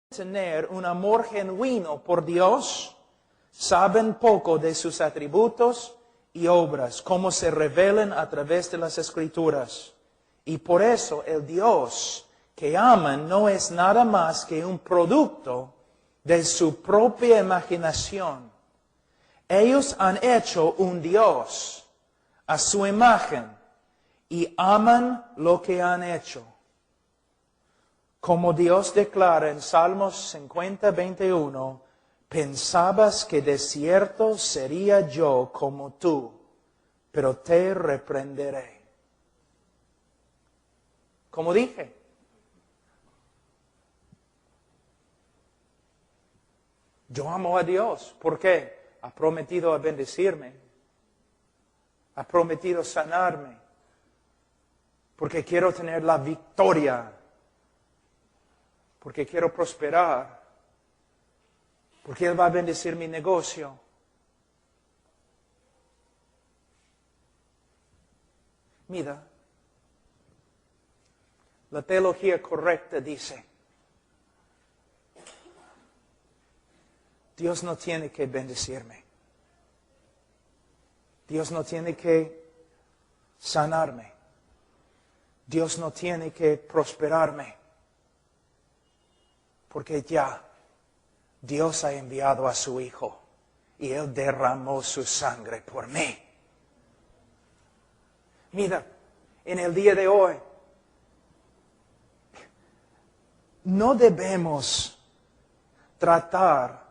tener un amor genuino por Dios, saben poco de sus atributos y obras, cómo se revelan a través de las Escrituras. Y por eso el Dios que aman no es nada más que un producto de su propia imaginación. Ellos han hecho un Dios a su imagen y aman lo que han hecho. Como Dios declara en Salmos 50, 21, pensabas que de cierto sería yo como tú, pero te reprenderé. Como dije, yo amo a Dios. ¿Por qué? Ha prometido bendecirme. Ha prometido sanarme. Porque quiero tener la victoria. Porque quiero prosperar. Porque Él va a bendecir mi negocio. Mira, la teología correcta dice, Dios no tiene que bendecirme. Dios no tiene que sanarme. Dios no tiene que prosperarme. Porque ya Dios ha enviado a su Hijo y Él derramó su sangre por mí. Mira, en el día de hoy, no debemos tratar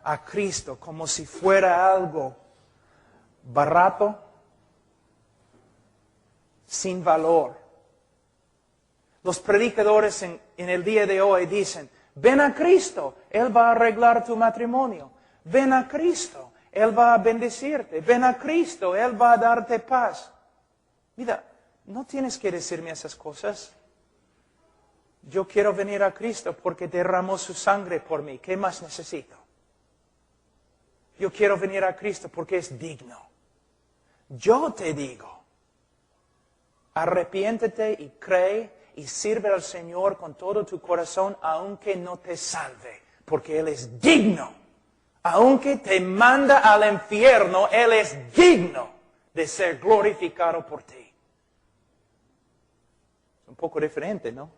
a Cristo como si fuera algo barato, sin valor. Los predicadores en el día de hoy dicen, ven a Cristo, Él va a arreglar tu matrimonio. Ven a Cristo, Él va a bendecirte. Ven a Cristo, Él va a darte paz. Mira, no tienes que decirme esas cosas. Yo quiero venir a Cristo porque derramó su sangre por mí. ¿Qué más necesito? Yo quiero venir a Cristo porque es digno. Yo te digo, arrepiéntete y cree y sirve al Señor con todo tu corazón, aunque no te salve, porque Él es digno. Aunque te manda al infierno, Él es digno de ser glorificado por ti. Un poco diferente, ¿no?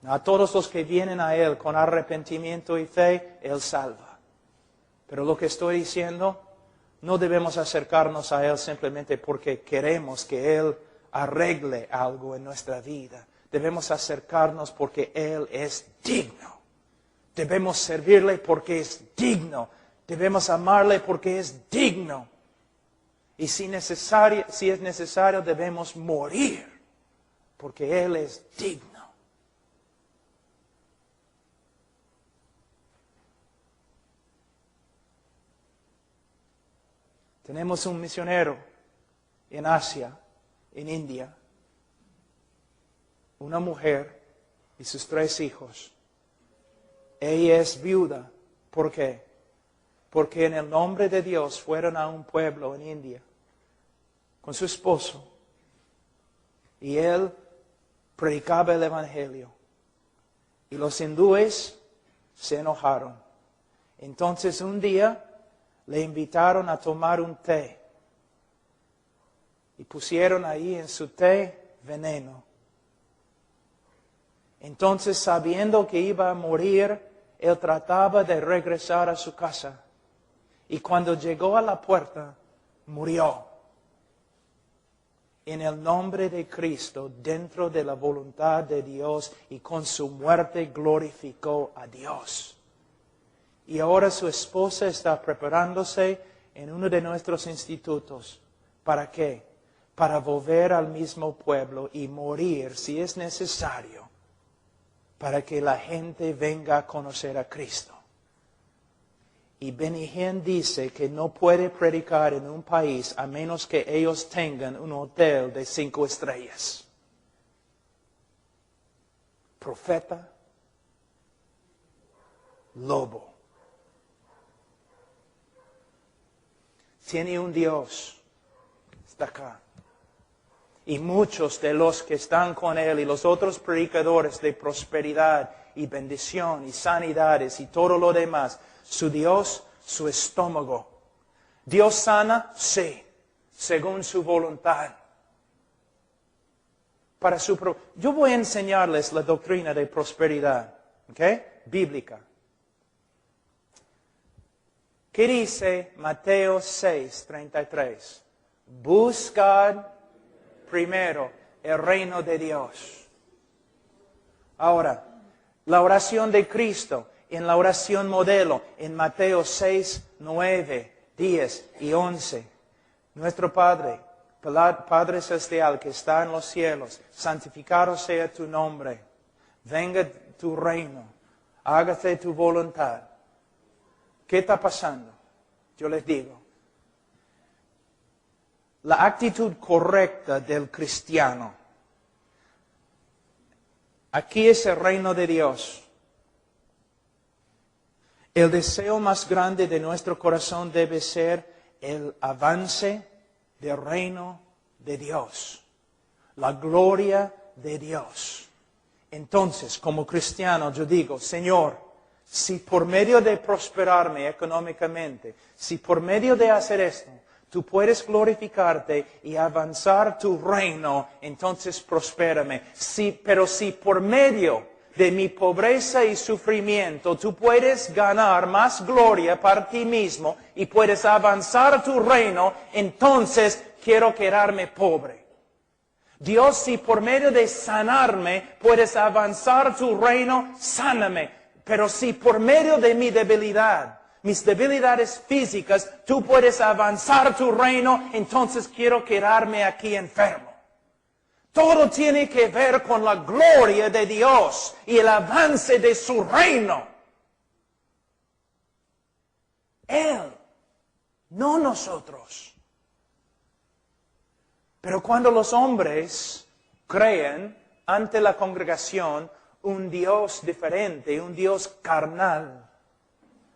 A todos los que vienen a Él con arrepentimiento y fe, Él salva. Pero lo que estoy diciendo, no debemos acercarnos a Él simplemente porque queremos que Él arregle algo en nuestra vida. Debemos acercarnos porque Él es digno. Debemos servirle porque es digno. Debemos amarle porque es digno. Y si es necesario, debemos morir porque Él es digno. Tenemos un misionero en Asia, en India, una mujer y sus 3 hijos. Ella es viuda. ¿Por qué? Porque en el nombre de Dios fueron a un pueblo en India con su esposo y él predicaba el Evangelio. Y los hindúes se enojaron. Entonces un día le invitaron a tomar un té. Y pusieron ahí en su té veneno. Entonces, sabiendo que iba a morir, él trataba de regresar a su casa. Y cuando llegó a la puerta, murió. En el nombre de Cristo, dentro de la voluntad de Dios, y con su muerte glorificó a Dios. Y ahora su esposa está preparándose en uno de nuestros institutos. ¿Para qué? Para volver al mismo pueblo y morir si es necesario, para que la gente venga a conocer a Cristo. Y Benny Hinn dice que no puede predicar en un país a menos que ellos tengan un hotel de 5 estrellas. Profeta, lobo. Tiene un Dios, está acá. Y muchos de los que están con Él y los otros predicadores de prosperidad y bendición y sanidades y todo lo demás, su Dios, su estómago. ¿Dios sana? Sí, según su voluntad. Yo voy a enseñarles la doctrina de prosperidad, ¿ok? Bíblica. ¿Qué dice Mateo 6:33? Buscad primero el reino de Dios. Ahora, la oración de Cristo, en la oración modelo, en Mateo 6:9, 10 y 11. Nuestro Padre, Padre Celestial que está en los cielos, santificado sea tu nombre. Venga tu reino, hágase tu voluntad. ¿Qué está pasando? Yo les digo. La actitud correcta del cristiano. Aquí es el reino de Dios. El deseo más grande de nuestro corazón debe ser el avance del reino de Dios. La gloria de Dios. Entonces, como cristiano, yo digo, Señor, si por medio de prosperarme económicamente, si por medio de hacer esto, tú puedes glorificarte y avanzar tu reino, entonces prospérame. Pero si por medio de mi pobreza y sufrimiento tú puedes ganar más gloria para ti mismo y puedes avanzar tu reino, entonces quiero quedarme pobre. Dios, si por medio de sanarme puedes avanzar tu reino, sáname. Pero si por medio de mi debilidad, mis debilidades físicas, tú puedes avanzar tu reino, entonces quiero quedarme aquí enfermo. Todo tiene que ver con la gloria de Dios y el avance de su reino. Él, no nosotros. Pero cuando los hombres creen ante la congregación un Dios diferente, un Dios carnal,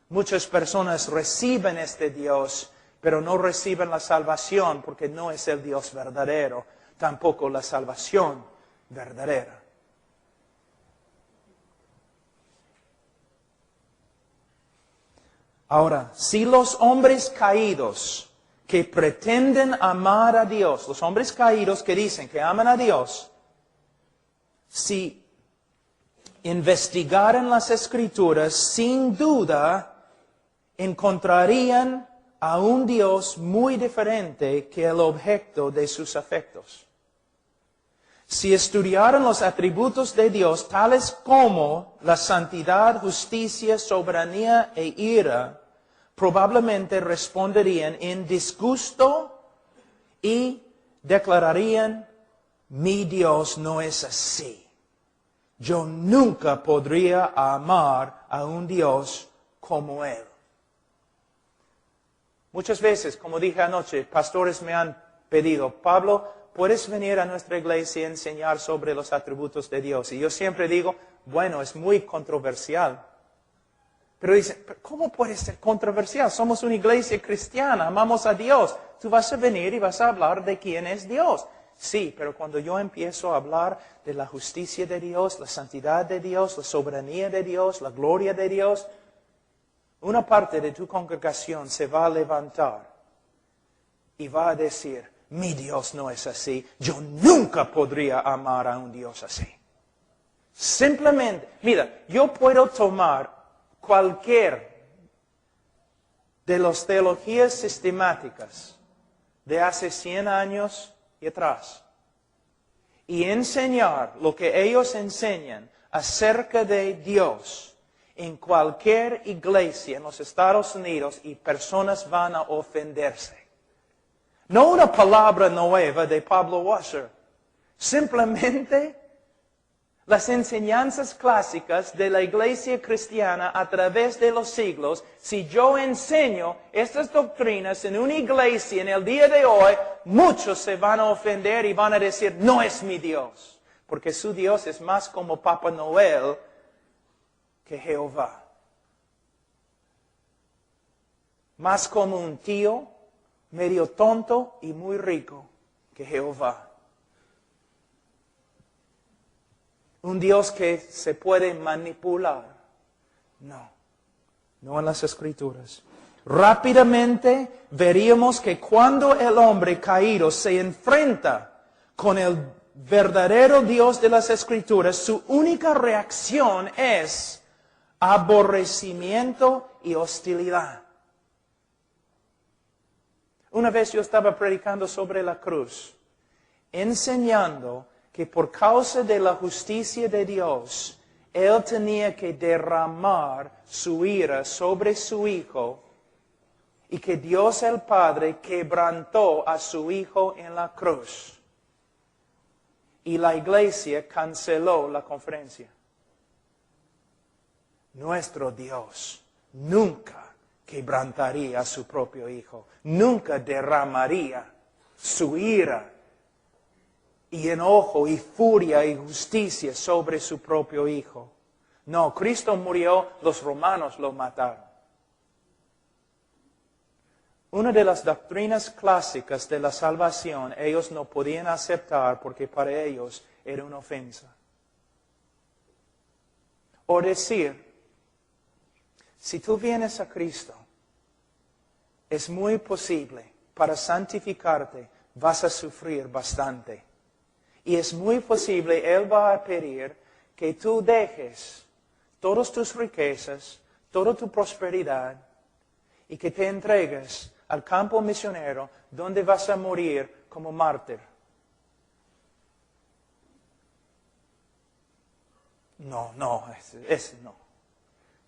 muchas personas reciben este Dios, pero no reciben la salvación porque no es el Dios verdadero, tampoco la salvación verdadera. Ahora, si los hombres caídos que pretenden amar a Dios, los hombres caídos que dicen que aman a Dios, si investigaran las Escrituras, sin duda encontrarían a un Dios muy diferente que el objeto de sus afectos. Si estudiaran los atributos de Dios, tales como la santidad, justicia, soberanía e ira, probablemente responderían en disgusto y declararían, mi Dios no es así. Yo nunca podría amar a un Dios como Él. Muchas veces, como dije anoche, pastores me han pedido, Pablo, ¿puedes venir a nuestra iglesia y enseñar sobre los atributos de Dios? Y yo siempre digo, bueno, es muy controversial. Pero dicen, ¿cómo puede ser controversial? Somos una iglesia cristiana, amamos a Dios. Tú vas a venir y vas a hablar de quién es Dios. Sí, pero cuando yo empiezo a hablar de la justicia de Dios, la santidad de Dios, la soberanía de Dios, la gloria de Dios, una parte de tu congregación se va a levantar y va a decir, mi Dios no es así, yo nunca podría amar a un Dios así. Simplemente, mira, yo puedo tomar cualquier de las teologías sistemáticas de hace 100 años y atrás y enseñar lo que ellos enseñan acerca de Dios en cualquier iglesia en los Estados Unidos y personas van a ofenderse. No una palabra nueva de Pablo Washer, simplemente las enseñanzas clásicas de la iglesia cristiana a través de los siglos. Si yo enseño estas doctrinas en una iglesia en el día de hoy, muchos se van a ofender y van a decir, no es mi Dios. Porque su Dios es más como Papá Noel que Jehová. Más como un tío medio tonto y muy rico que Jehová. Un Dios que se puede manipular. No en las Escrituras. Rápidamente veríamos que cuando el hombre caído se enfrenta con el verdadero Dios de las Escrituras, su única reacción es aborrecimiento y hostilidad. Una vez yo estaba predicando sobre la cruz, enseñando que por causa de la justicia de Dios, Él tenía que derramar su ira sobre su Hijo y que Dios el Padre quebrantó a su Hijo en la cruz. Y la iglesia canceló la conferencia. Nuestro Dios nunca quebrantaría a su propio Hijo, nunca derramaría su ira y enojo y furia y justicia sobre su propio Hijo. No, Cristo murió, los romanos lo mataron. Una de las doctrinas clásicas de la salvación, ellos no podían aceptar porque para ellos era una ofensa. O decir, si tú vienes a Cristo, es muy posible, para santificarte, vas a sufrir bastante. Y es muy posible, Él va a pedir que tú dejes todas tus riquezas, toda tu prosperidad, y que te entregues al campo misionero, donde vas a morir como mártir. No.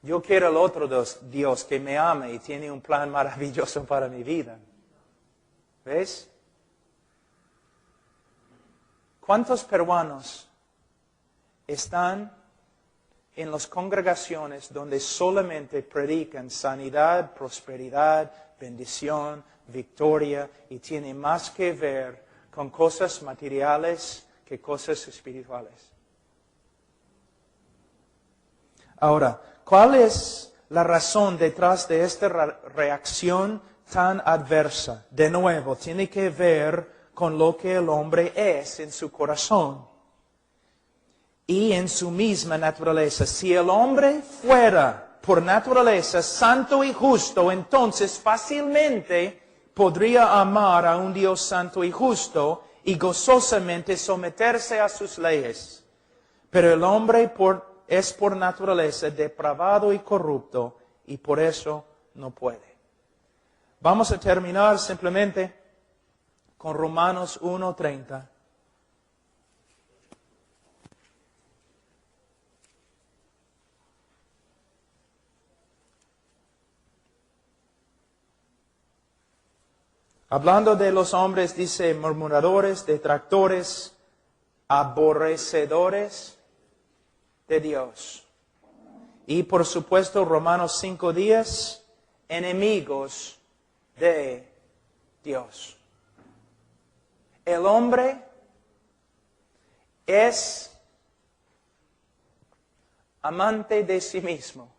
Yo quiero el otro Dios que me ame y tiene un plan maravilloso para mi vida. ¿Ves? ¿Cuántos peruanos están en las congregaciones donde solamente predican sanidad, prosperidad, bendición, victoria y tienen más que ver con cosas materiales que cosas espirituales? Ahora, ¿cuál es la razón detrás de esta reacción tan adversa? De nuevo, tiene que ver con lo que el hombre es en su corazón y en su misma naturaleza. Si el hombre fuera por naturaleza santo y justo, entonces fácilmente podría amar a un Dios santo y justo y gozosamente someterse a sus leyes. Pero el hombre es por naturaleza depravado y corrupto y por eso no puede. Vamos a terminar simplemente con Romanos 1:30. Hablando de los hombres, dice murmuradores, detractores, aborrecedores de Dios. Y por supuesto, Romanos 5:10, enemigos de Dios. El hombre es amante de sí mismo.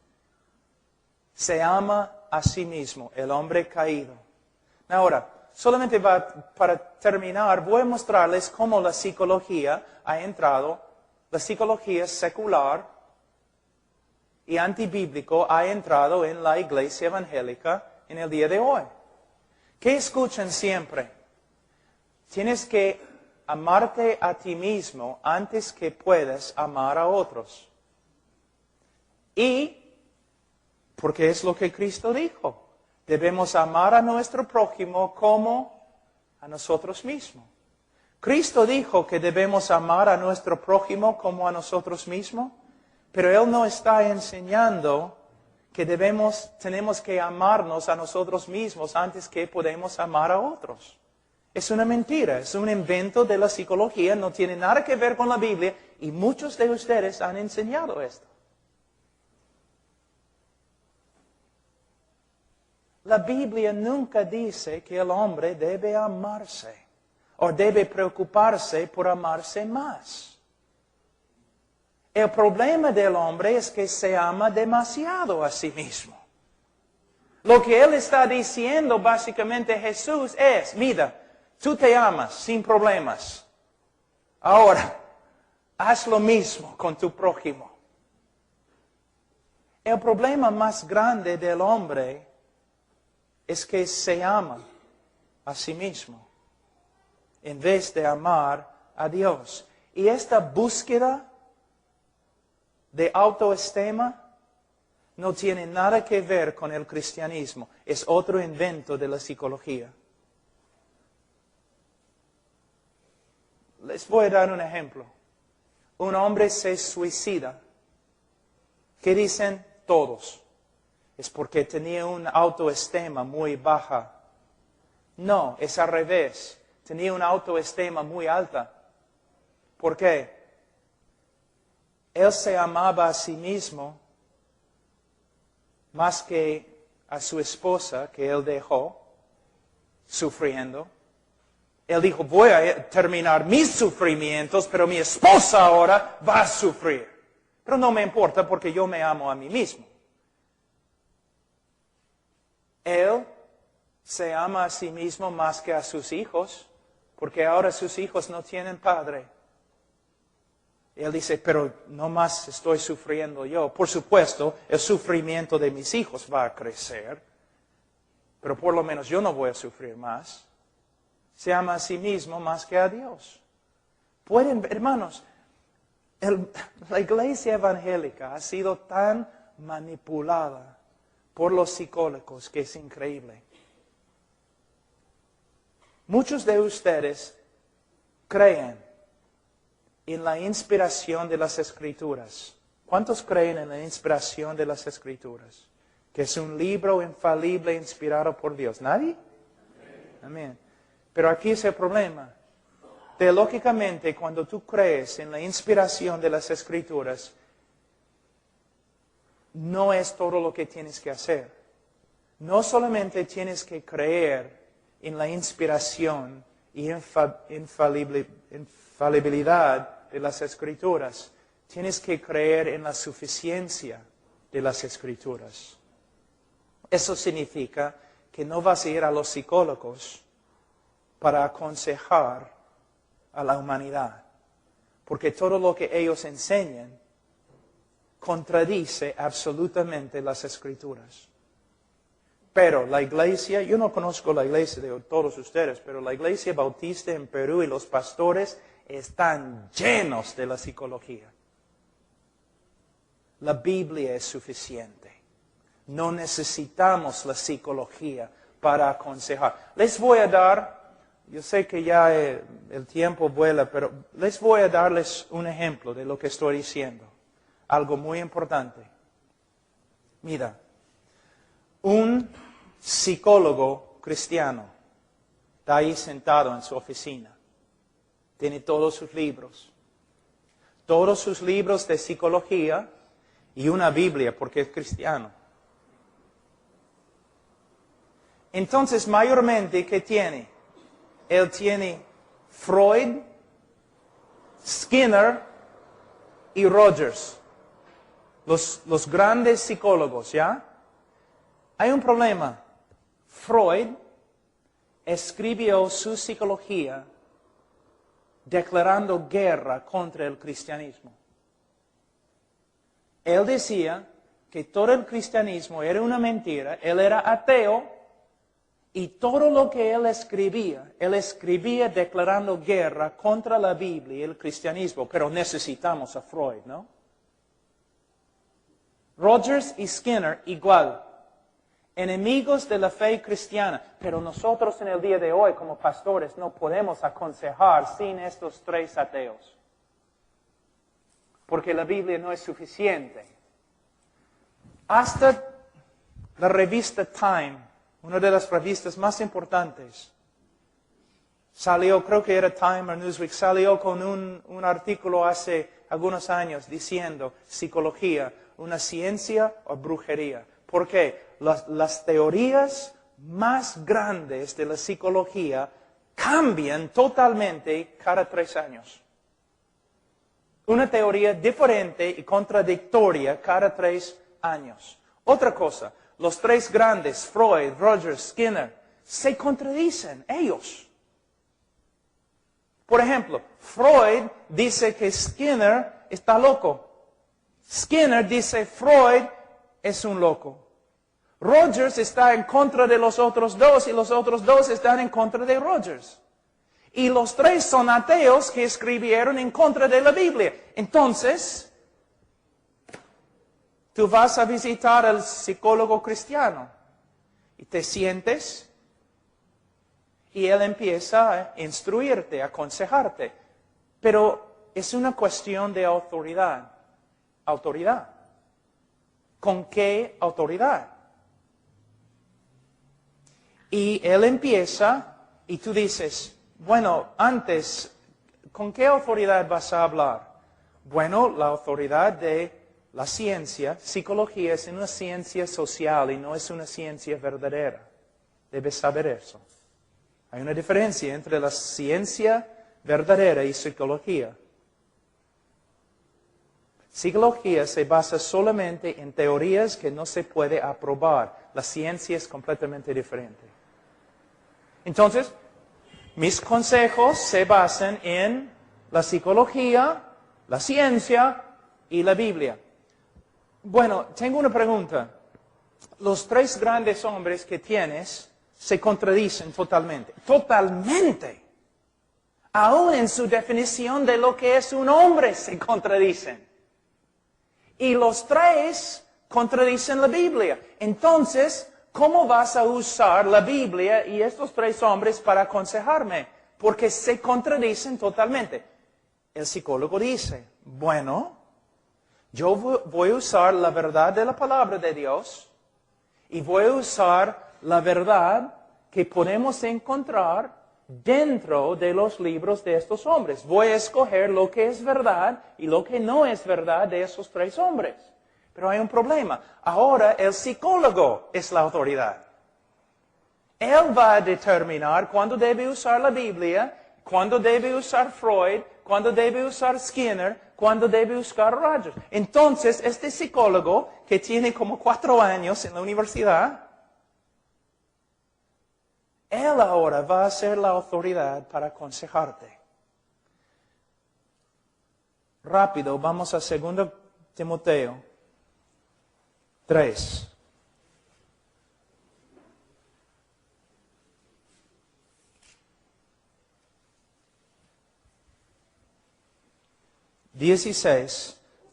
Se ama a sí mismo, el hombre caído. Ahora, solamente para terminar, voy a mostrarles cómo la psicología ha entrado, la psicología secular y antibíblico ha entrado en la iglesia evangélica en el día de hoy. ¿Qué escuchan siempre? Tienes que amarte a ti mismo antes que puedas amar a otros. Y, porque es lo que Cristo dijo, debemos amar a nuestro prójimo como a nosotros mismos. Cristo dijo que debemos amar a nuestro prójimo como a nosotros mismos, pero Él no está enseñando que tenemos que amarnos a nosotros mismos antes que podemos amar a otros. Es una mentira, es un invento de la psicología, no tiene nada que ver con la Biblia y muchos de ustedes han enseñado esto. La Biblia nunca dice que el hombre debe amarse o debe preocuparse por amarse más. El problema del hombre es que se ama demasiado a sí mismo. Lo que Él está diciendo básicamente Jesús es, mira, tú te amas sin problemas. Ahora, haz lo mismo con tu prójimo. El problema más grande del hombre es que se ama a sí mismo en vez de amar a Dios. Y esta búsqueda de autoestima no tiene nada que ver con el cristianismo. Es otro invento de la psicología. Les voy a dar un ejemplo. Un hombre se suicida. ¿Qué dicen todos? Es porque tenía una autoestima muy baja. No, es al revés. Tenía una autoestima muy alta. ¿Por qué? Él se amaba a sí mismo más que a su esposa que él dejó sufriendo. Él dijo, voy a terminar mis sufrimientos, pero mi esposa ahora va a sufrir. Pero no me importa porque yo me amo a mí mismo. Él se ama a sí mismo más que a sus hijos, porque ahora sus hijos no tienen padre. Él dice, pero no más estoy sufriendo yo. Por supuesto, el sufrimiento de mis hijos va a crecer, pero por lo menos yo no voy a sufrir más. Se ama a sí mismo más que a Dios. Pueden, hermanos, la iglesia evangélica ha sido tan manipulada por los psicólogos que es increíble. Muchos de ustedes creen en la inspiración de las Escrituras. ¿Cuántos creen en la inspiración de las Escrituras? Que es un libro infalible inspirado por Dios. ¿Nadie? Amén. Pero aquí es el problema. Teológicamente, cuando tú crees en la inspiración de las Escrituras, no es todo lo que tienes que hacer. No solamente tienes que creer en la inspiración y infalibilidad de las Escrituras. Tienes que creer en la suficiencia de las Escrituras. Eso significa que no vas a ir a los psicólogos para aconsejar a la humanidad, porque todo lo que ellos enseñan contradice absolutamente las Escrituras. Pero la iglesia, yo no conozco la iglesia de todos ustedes, pero la iglesia bautista en Perú y los pastores están llenos de la psicología. La Biblia es suficiente. No necesitamos la psicología para aconsejar. Les voy a dar, yo sé que ya el tiempo vuela, pero les voy a darles un ejemplo de lo que estoy diciendo. Algo muy importante. Mira, un psicólogo cristiano está ahí sentado en su oficina. Tiene todos sus libros. Todos sus libros de psicología y una Biblia porque es cristiano. Entonces, mayormente, ¿qué tiene? Él tiene Freud, Skinner y Rogers. Los grandes psicólogos, ¿ya? Hay un problema. Freud escribió su psicología declarando guerra contra el cristianismo. Él decía que todo el cristianismo era una mentira, él era ateo, y todo lo que él escribía declarando guerra contra la Biblia y el cristianismo, pero necesitamos a Freud, ¿no? Rogers y Skinner igual. Enemigos de la fe cristiana, pero nosotros en el día de hoy como pastores no podemos aconsejar sin estos tres ateos, porque la Biblia no es suficiente. Hasta la revista Time, una de las revistas más importantes, salió, creo que era Time o Newsweek, salió con un artículo hace algunos años diciendo psicología, una ciencia o brujería. ¿Por qué? Las teorías más grandes de la psicología cambian totalmente cada 3 años. Una teoría diferente y contradictoria cada 3 años. Otra cosa, los tres grandes, Freud, Rogers, Skinner, se contradicen ellos. Por ejemplo, Freud dice que Skinner está loco. Skinner dice Freud es un loco. Rogers está en contra de los otros dos y los otros dos están en contra de Rogers. Y los tres son ateos que escribieron en contra de la Biblia. Entonces, tú vas a visitar al psicólogo cristiano y te sientes y él empieza a instruirte, a aconsejarte. Pero es una cuestión de autoridad. Autoridad. ¿Con qué autoridad? Y él empieza y tú dices, bueno, antes, ¿con qué autoridad vas a hablar? Bueno, la autoridad de la ciencia. Psicología es una ciencia social y no es una ciencia verdadera. Debes saber eso. Hay una diferencia entre la ciencia verdadera y psicología. Psicología se basa solamente en teorías que no se puede aprobar. La ciencia es completamente diferente. Entonces, mis consejos se basan en la psicología, la ciencia y la Biblia. Bueno, tengo una pregunta. Los tres grandes hombres que tienes se contradicen totalmente. Totalmente. Aún en su definición de lo que es un hombre se contradicen. Y los tres contradicen la Biblia. Entonces, ¿cómo vas a usar la Biblia y estos tres hombres para aconsejarme? Porque se contradicen totalmente. El psicólogo dice, bueno, yo voy a usar la verdad de la palabra de Dios y voy a usar la verdad que podemos encontrar dentro de los libros de estos hombres. Voy a escoger lo que es verdad y lo que no es verdad de esos tres hombres. Pero hay un problema. Ahora el psicólogo es la autoridad. Él va a determinar cuándo debe usar la Biblia, cuándo debe usar Freud, cuándo debe usar Skinner, cuándo debe usar Rogers. Entonces, este psicólogo, que tiene como 4 años en la universidad, él ahora va a ser la autoridad para aconsejarte. Rápido, vamos a 2 Timoteo 3.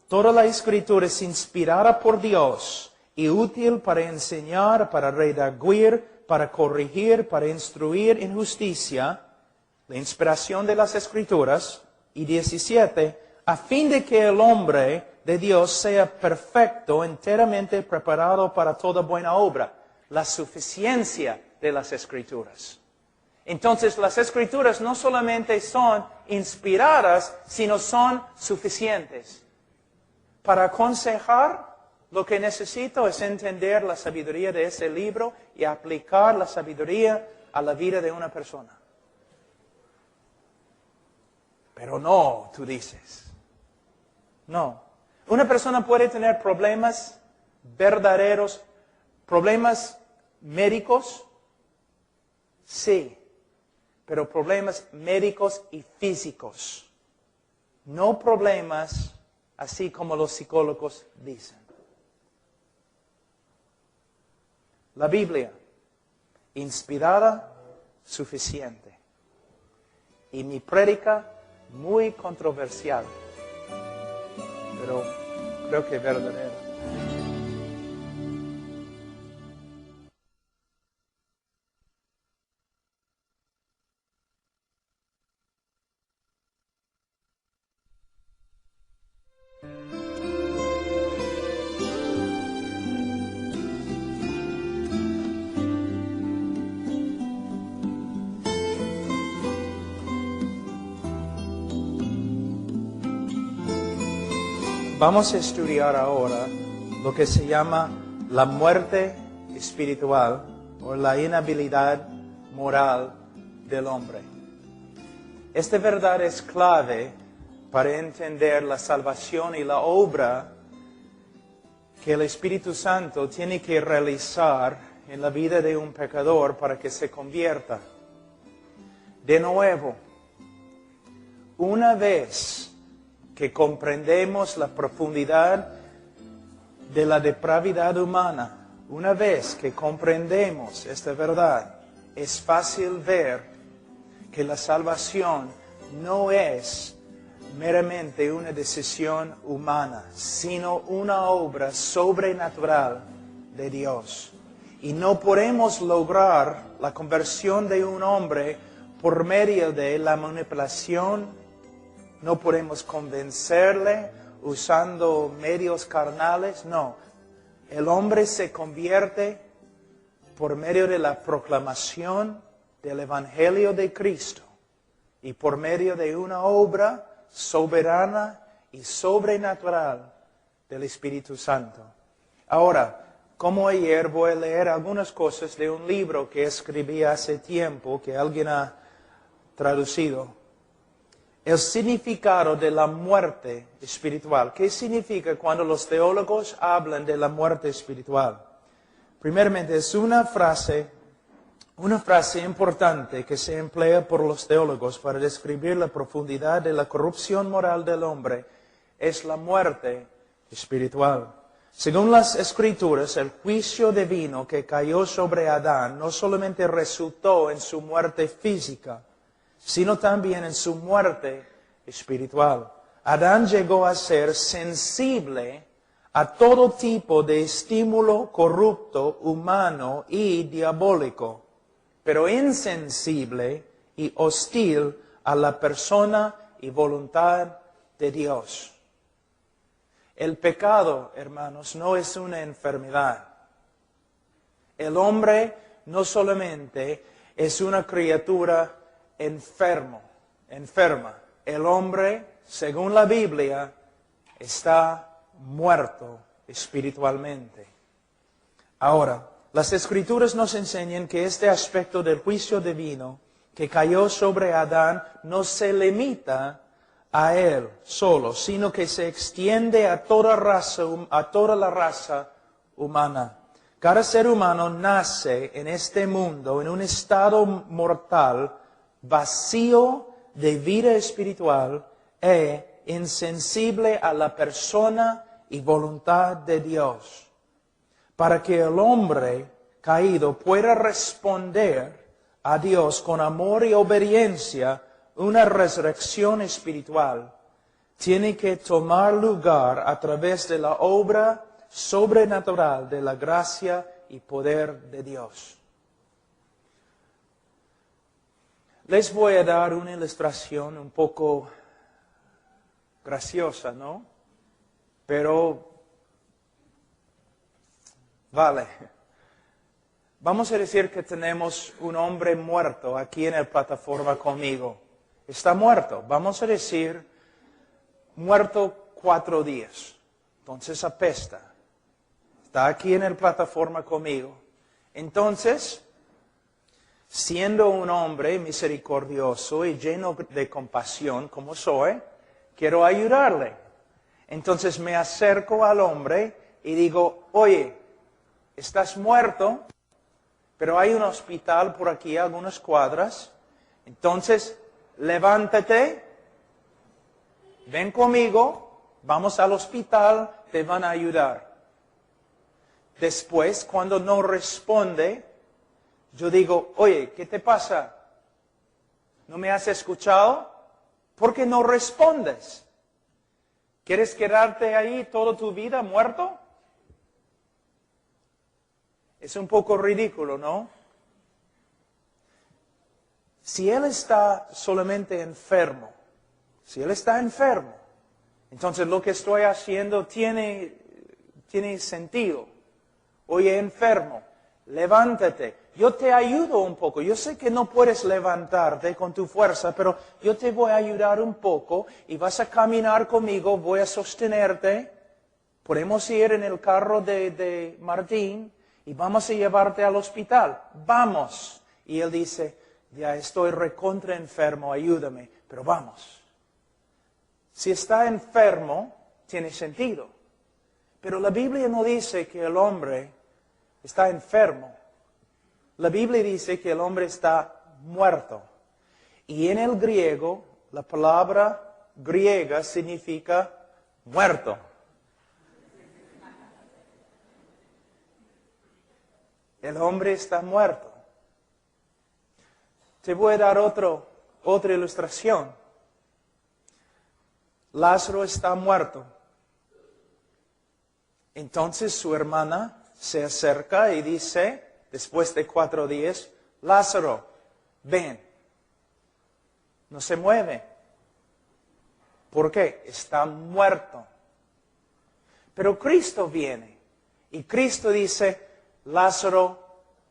Toda la Escritura es inspirada por Dios y útil para enseñar, para redarguir, para corregir, para instruir en justicia, la inspiración de las Escrituras. Y 17, a fin de que el hombre de Dios sea perfecto, enteramente preparado para toda buena obra. La suficiencia de las Escrituras. Entonces, las Escrituras no solamente son inspiradas, sino son suficientes. Para aconsejar, lo que necesito es entender la sabiduría de ese libro y aplicar la sabiduría a la vida de una persona. Pero no, tú dices. No. Una persona puede tener problemas verdaderos, problemas médicos, sí, pero problemas médicos y físicos. No problemas así como los psicólogos dicen. La Biblia, inspirada, suficiente. Y mi prédica, muy controversial, pero creo que verdadera. Vamos a estudiar ahora lo que se llama la muerte espiritual o la inhabilidad moral del hombre. Esta verdad es clave para entender la salvación y la obra que el Espíritu Santo tiene que realizar en la vida de un pecador para que se convierta. De nuevo, una vez que comprendemos la profundidad de la depravidad humana, una vez que comprendemos esta verdad, es fácil ver que la salvación no es meramente una decisión humana, sino una obra sobrenatural de Dios. Y no podemos lograr la conversión de un hombre por medio de la manipulación, no podemos convencerle usando medios carnales, no. El hombre se convierte por medio de la proclamación del Evangelio de Cristo y por medio de una obra soberana y sobrenatural del Espíritu Santo. Ahora, como ayer, voy a leer algunas cosas de un libro que escribí hace tiempo, que alguien ha traducido. El significado de la muerte espiritual. ¿Qué significa cuando los teólogos hablan de la muerte espiritual? Primeramente, es una frase importante que se emplea por los teólogos para describir la profundidad de la corrupción moral del hombre. Es la muerte espiritual. Según las Escrituras, el juicio divino que cayó sobre Adán no solamente resultó en su muerte física, sino también en su muerte espiritual. Adán llegó a ser sensible a todo tipo de estímulo corrupto, humano y diabólico, pero insensible y hostil a la persona y voluntad de Dios. El pecado, hermanos, no es una enfermedad. El hombre no solamente es una criatura enferma. El hombre, según la Biblia, está muerto espiritualmente. Ahora, las Escrituras nos enseñan que este aspecto del juicio divino que cayó sobre Adán no se limita a él solo, sino que se extiende a toda la raza humana. Cada ser humano nace en este mundo en un estado mortal, vacío de vida espiritual e insensible a la persona y voluntad de Dios. Para que el hombre caído pueda responder a Dios con amor y obediencia, una resurrección espiritual tiene que tomar lugar a través de la obra sobrenatural de la gracia y poder de Dios. Les voy a dar una ilustración un poco graciosa, ¿no? Pero vale. Vamos a decir que tenemos un hombre muerto aquí en la plataforma conmigo. Está muerto. Vamos a decir, muerto 4 días. Entonces apesta. Está aquí en la plataforma conmigo. Entonces, siendo un hombre misericordioso y lleno de compasión como soy, quiero ayudarle. Entonces me acerco al hombre y digo, oye, estás muerto, pero hay un hospital por aquí, algunas cuadras. Entonces, levántate, ven conmigo, vamos al hospital, te van a ayudar. Después, cuando no responde, yo digo, oye, ¿qué te pasa? ¿No me has escuchado? ¿Por qué no respondes? ¿Quieres quedarte ahí toda tu vida muerto? Es un poco ridículo, ¿no? Si él está solamente enfermo, entonces lo que estoy haciendo tiene sentido. Oye, enfermo, levántate. Yo te ayudo un poco. Yo sé que no puedes levantarte con tu fuerza, pero yo te voy a ayudar un poco y vas a caminar conmigo, voy a sostenerte. Podemos ir en el carro de Martín y vamos a llevarte al hospital. Vamos. Y él dice, ya estoy recontra enfermo, ayúdame, pero vamos. Si está enfermo, tiene sentido. Pero la Biblia no dice que el hombre está enfermo. La Biblia dice que el hombre está muerto. Y en el griego, la palabra griega significa muerto. El hombre está muerto. Te voy a dar otra ilustración. Lázaro está muerto. Entonces su hermana se acerca y dice, después de 4 días, Lázaro, ven. No se mueve. ¿Por qué? Está muerto. Pero Cristo viene y Cristo dice, Lázaro,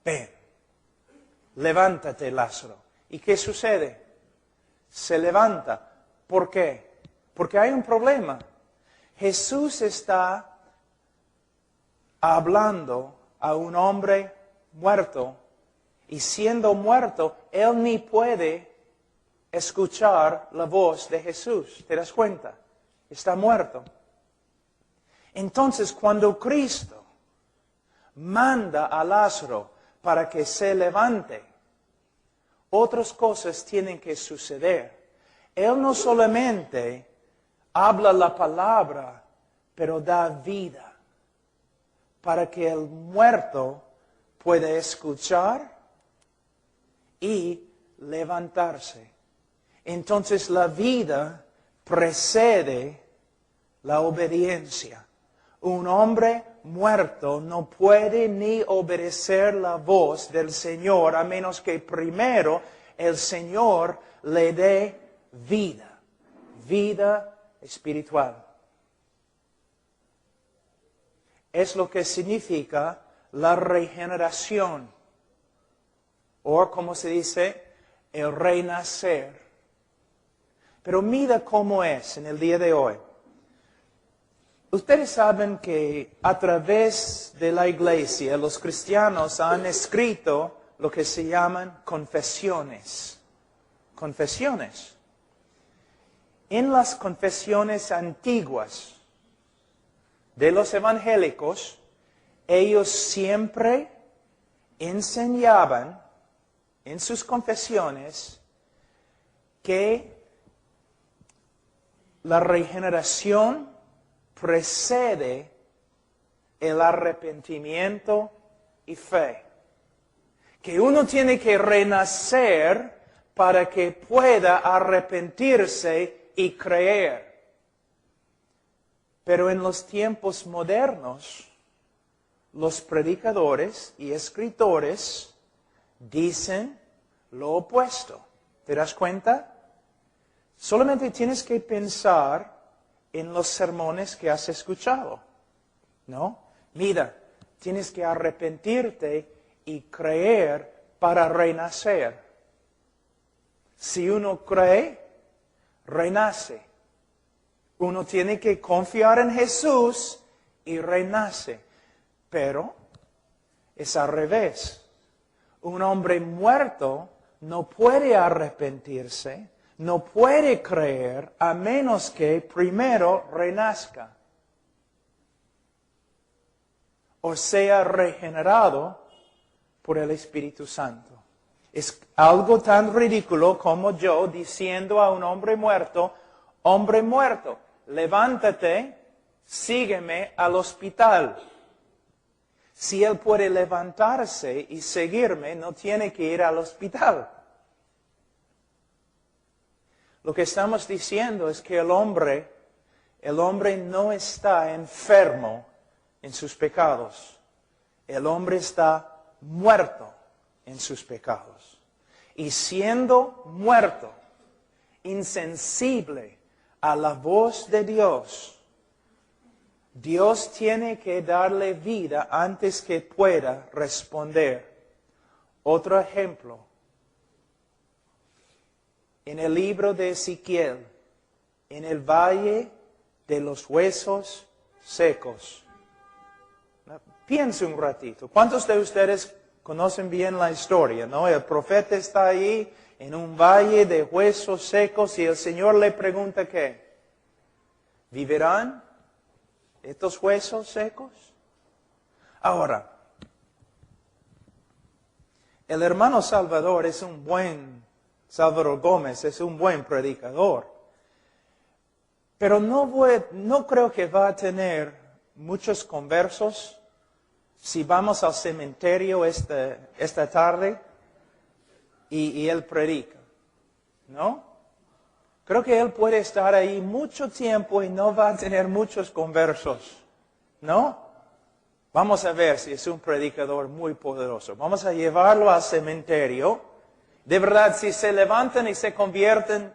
ven. Levántate, Lázaro. ¿Y qué sucede? Se levanta. ¿Por qué? Porque hay un problema. Jesús está hablando a un hombre muerto y siendo muerto, él ni puede escuchar la voz de Jesús. ¿Te das cuenta? Está muerto. Entonces, cuando Cristo manda a Lázaro para que se levante, otras cosas tienen que suceder. Él no solamente habla la palabra, pero da vida para que el muerto pueda escuchar y levantarse. Entonces la vida precede la obediencia. Un hombre muerto no puede ni obedecer la voz del Señor a menos que primero el Señor le dé vida, vida espiritual. Es lo que significa la regeneración, o como se dice, el renacer. Pero mira cómo es en el día de hoy. Ustedes saben que a través de la iglesia los cristianos han escrito lo que se llaman confesiones. Confesiones. En las confesiones antiguas de los evangélicos, ellos siempre enseñaban en sus confesiones que la regeneración precede el arrepentimiento y fe. Que uno tiene que renacer para que pueda arrepentirse y creer. Pero en los tiempos modernos, los predicadores y escritores dicen lo opuesto. ¿Te das cuenta? Solamente tienes que pensar en los sermones que has escuchado, ¿no? Mira, tienes que arrepentirte y creer para renacer. Si uno cree, renace. Uno tiene que confiar en Jesús y renace. Pero es al revés. Un hombre muerto no puede arrepentirse, no puede creer a menos que primero renazca o sea regenerado por el Espíritu Santo. Es algo tan ridículo como yo diciendo a un hombre muerto, levántate, sígueme al hospital. Si él puede levantarse y seguirme, no tiene que ir al hospital. Lo que estamos diciendo es que el hombre no está enfermo en sus pecados. El hombre está muerto en sus pecados. Y siendo muerto, insensible a la voz de Dios, Dios tiene que darle vida antes que pueda responder. Otro ejemplo. En el libro de Ezequiel, en el valle de los huesos secos. Piense un ratito. ¿Cuántos de ustedes conocen bien la historia, no? El profeta está ahí en un valle de huesos secos y el Señor le pregunta ¿qué? ¿Vivirán estos huesos secos? Ahora, el hermano Salvador es un buen Salvador Gómez es un buen predicador. Pero no creo que va a tener muchos conversos si vamos al cementerio esta tarde y él predica, ¿no? Creo que él puede estar ahí mucho tiempo y no va a tener muchos conversos, ¿no? Vamos a ver si es un predicador muy poderoso. Vamos a llevarlo al cementerio. De verdad, si se levantan y se convierten,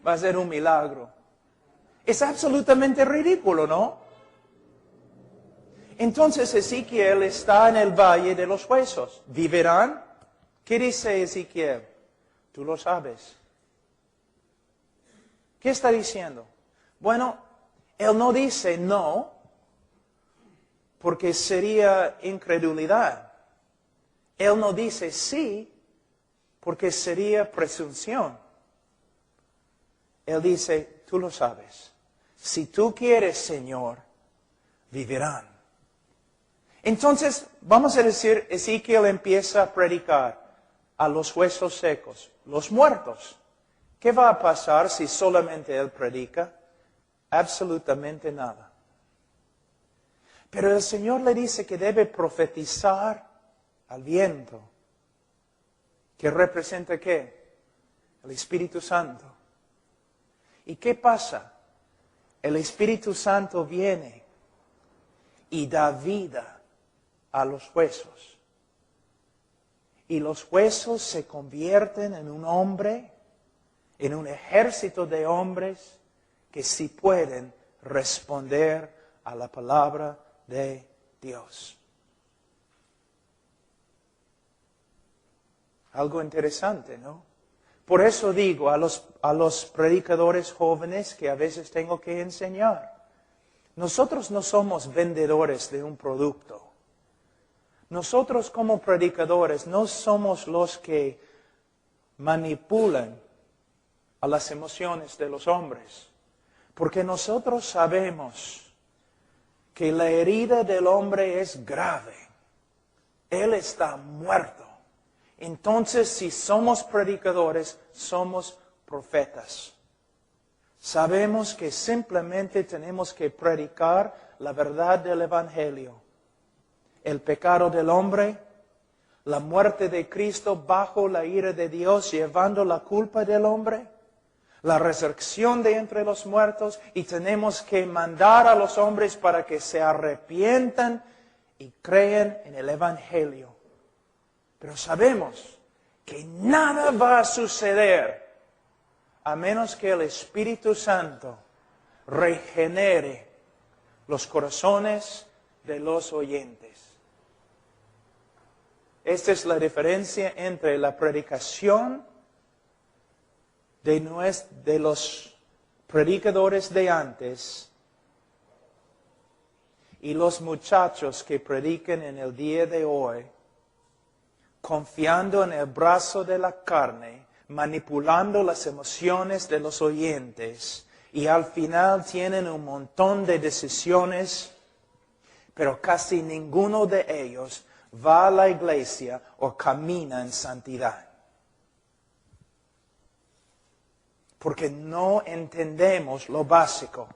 va a ser un milagro. Es absolutamente ridículo, ¿no? Entonces Ezequiel está en el valle de los huesos. ¿Vivirán? ¿Qué dice Ezequiel? Tú lo sabes. ¿Qué está diciendo? Bueno, él no dice no, porque sería incredulidad. Él no dice sí, porque sería presunción. Él dice, tú lo sabes. Si tú quieres, Señor, vivirán. Entonces, vamos a decir, Ezequiel empieza a predicar a los huesos secos, los muertos. ¿Qué va a pasar si solamente él predica? Absolutamente nada. Pero el Señor le dice que debe profetizar al viento. ¿Que representa qué? El Espíritu Santo. ¿Y qué pasa? El Espíritu Santo viene y da vida a los huesos. Y los huesos se convierten en un hombre, en un ejército de hombres que sí pueden responder a la palabra de Dios. Algo interesante, ¿no? Por eso digo a los predicadores jóvenes que a veces tengo que enseñar, nosotros no somos vendedores de un producto. Nosotros como predicadores no somos los que manipulan a las emociones de los hombres, porque nosotros sabemos que la herida del hombre es grave. Él está muerto. Entonces, si somos predicadores, somos profetas. Sabemos que simplemente tenemos que predicar la verdad del Evangelio. El pecado del hombre, la muerte de Cristo bajo la ira de Dios, llevando la culpa del hombre, la resurrección de entre los muertos, y tenemos que mandar a los hombres para que se arrepientan y crean en el Evangelio. Pero sabemos que nada va a suceder a menos que el Espíritu Santo regenere los corazones de los oyentes. Esta es la diferencia entre la predicación de los predicadores de antes y los muchachos que predican en el día de hoy, confiando en el brazo de la carne, manipulando las emociones de los oyentes, y al final tienen un montón de decisiones, pero casi ninguno de ellos va a la iglesia o camina en santidad. Porque no entendemos lo básico,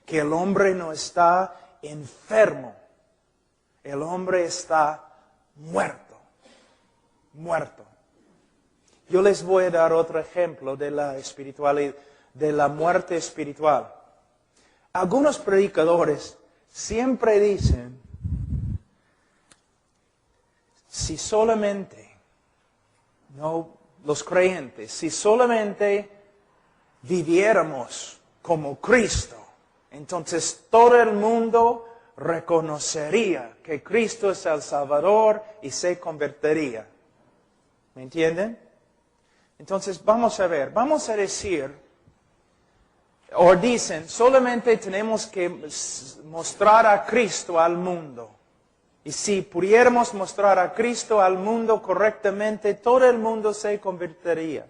que el hombre no está enfermo, el hombre está muerto. Muerto. Yo les voy a dar otro ejemplo de la espiritualidad, de la muerte espiritual. Algunos predicadores siempre dicen, si solamente, no los creyentes, si solamente viviéramos como Cristo, entonces todo el mundo reconocería que Cristo es el Salvador y se convertiría. ¿Me entienden? Entonces vamos a ver, vamos a decir, o dicen, solamente tenemos que mostrar a Cristo al mundo. Y si pudiéramos mostrar a Cristo al mundo correctamente, todo el mundo se convertiría.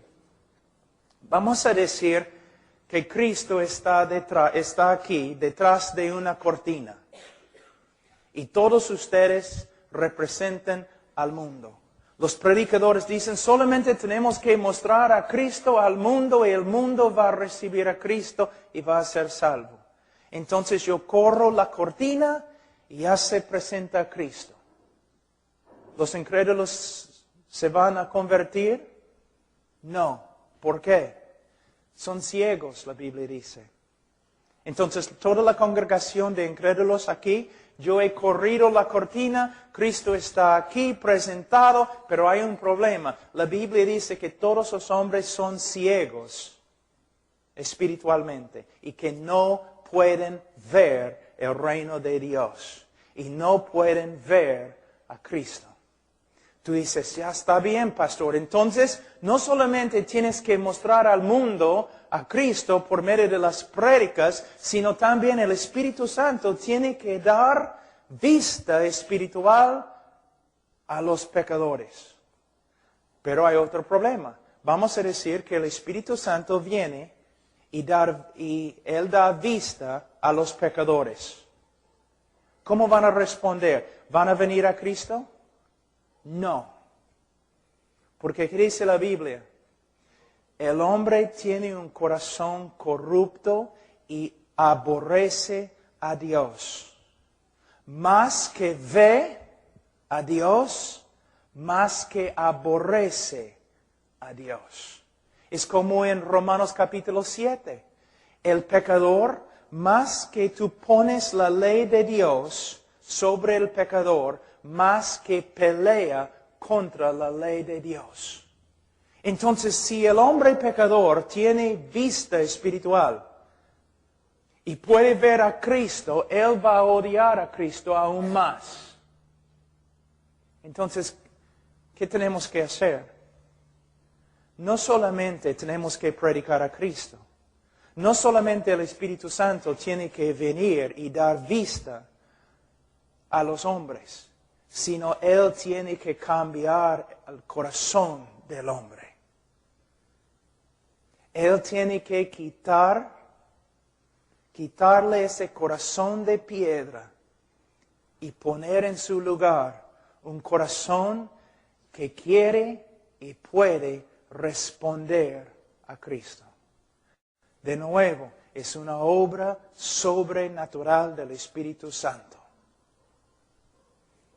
Vamos a decir que Cristo está aquí, detrás de una cortina. Y todos ustedes representan al mundo. Los predicadores dicen, solamente tenemos que mostrar a Cristo al mundo y el mundo va a recibir a Cristo y va a ser salvo. Entonces yo corro la cortina y ya se presenta a Cristo. ¿Los incrédulos se van a convertir? No. ¿Por qué? Son ciegos, la Biblia dice. Entonces, toda la congregación de incrédulos aquí, yo he corrido la cortina, Cristo está aquí presentado, pero hay un problema. La Biblia dice que todos los hombres son ciegos espiritualmente y que no pueden ver el reino de Dios y no pueden ver a Cristo. Tú dices, ya está bien, pastor. Entonces, no solamente tienes que mostrar al mundo a Cristo por medio de las prédicas, sino también el Espíritu Santo tiene que dar vista espiritual a los pecadores. Pero hay otro problema. Vamos a decir que el Espíritu Santo viene y Él da vista a los pecadores. ¿Cómo van a responder? ¿Van a venir a Cristo? No. Porque ¿qué dice la Biblia? El hombre tiene un corazón corrupto y aborrece a Dios. Más que ve a Dios, más que aborrece a Dios. Es como en Romanos capítulo 7. El pecador, más que tú pones la ley de Dios sobre el pecador, más que pelea contra la ley de Dios. Entonces, si el hombre pecador tiene vista espiritual y puede ver a Cristo, él va a odiar a Cristo aún más. Entonces, ¿qué tenemos que hacer? No solamente tenemos que predicar a Cristo, no solamente el Espíritu Santo tiene que venir y dar vista a los hombres, sino Él tiene que cambiar el corazón del hombre. Él tiene que quitarle ese corazón de piedra y poner en su lugar un corazón que quiere y puede responder a Cristo. De nuevo, es una obra sobrenatural del Espíritu Santo.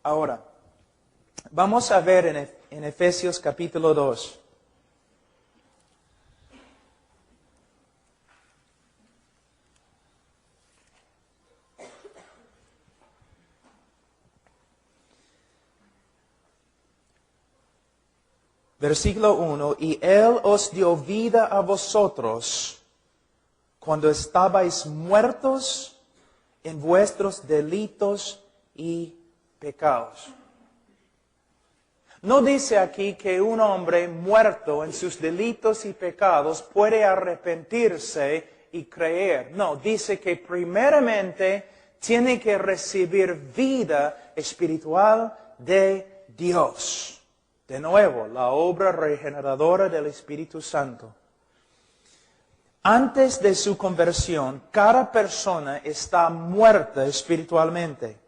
Ahora, vamos a ver en Efesios capítulo 2. Versículo 1, y Él os dio vida a vosotros cuando estabais muertos en vuestros delitos y pecados. No dice aquí que un hombre muerto en sus delitos y pecados puede arrepentirse y creer. No, dice que primeramente tiene que recibir vida espiritual de Dios. De nuevo, la obra regeneradora del Espíritu Santo. Antes de su conversión, cada persona está muerta espiritualmente.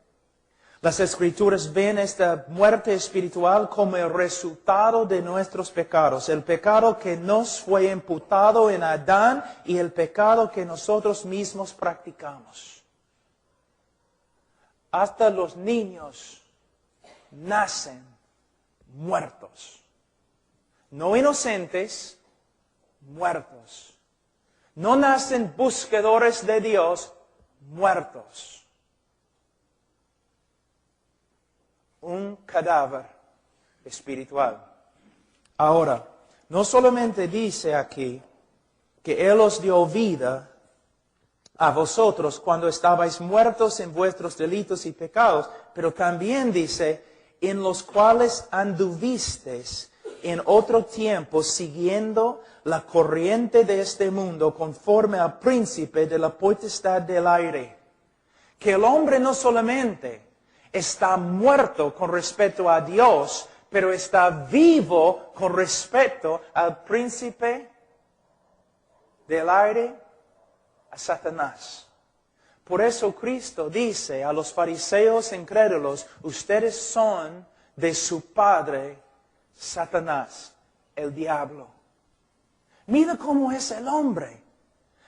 Las Escrituras ven esta muerte espiritual como el resultado de nuestros pecados. El pecado que nos fue imputado en Adán y el pecado que nosotros mismos practicamos. Hasta los niños nacen muertos. No inocentes, muertos. No nacen buscadores de Dios, muertos. Un cadáver espiritual. Ahora, no solamente dice aquí que Él os dio vida a vosotros cuando estabais muertos en vuestros delitos y pecados, pero también dice, en los cuales anduvisteis en otro tiempo siguiendo la corriente de este mundo conforme al príncipe de la potestad del aire. Que el hombre no solamente está muerto con respecto a Dios, pero está vivo con respecto al príncipe del aire, a Satanás. Por eso Cristo dice a los fariseos incrédulos, ustedes son de su padre Satanás, el diablo. Mira cómo es el hombre.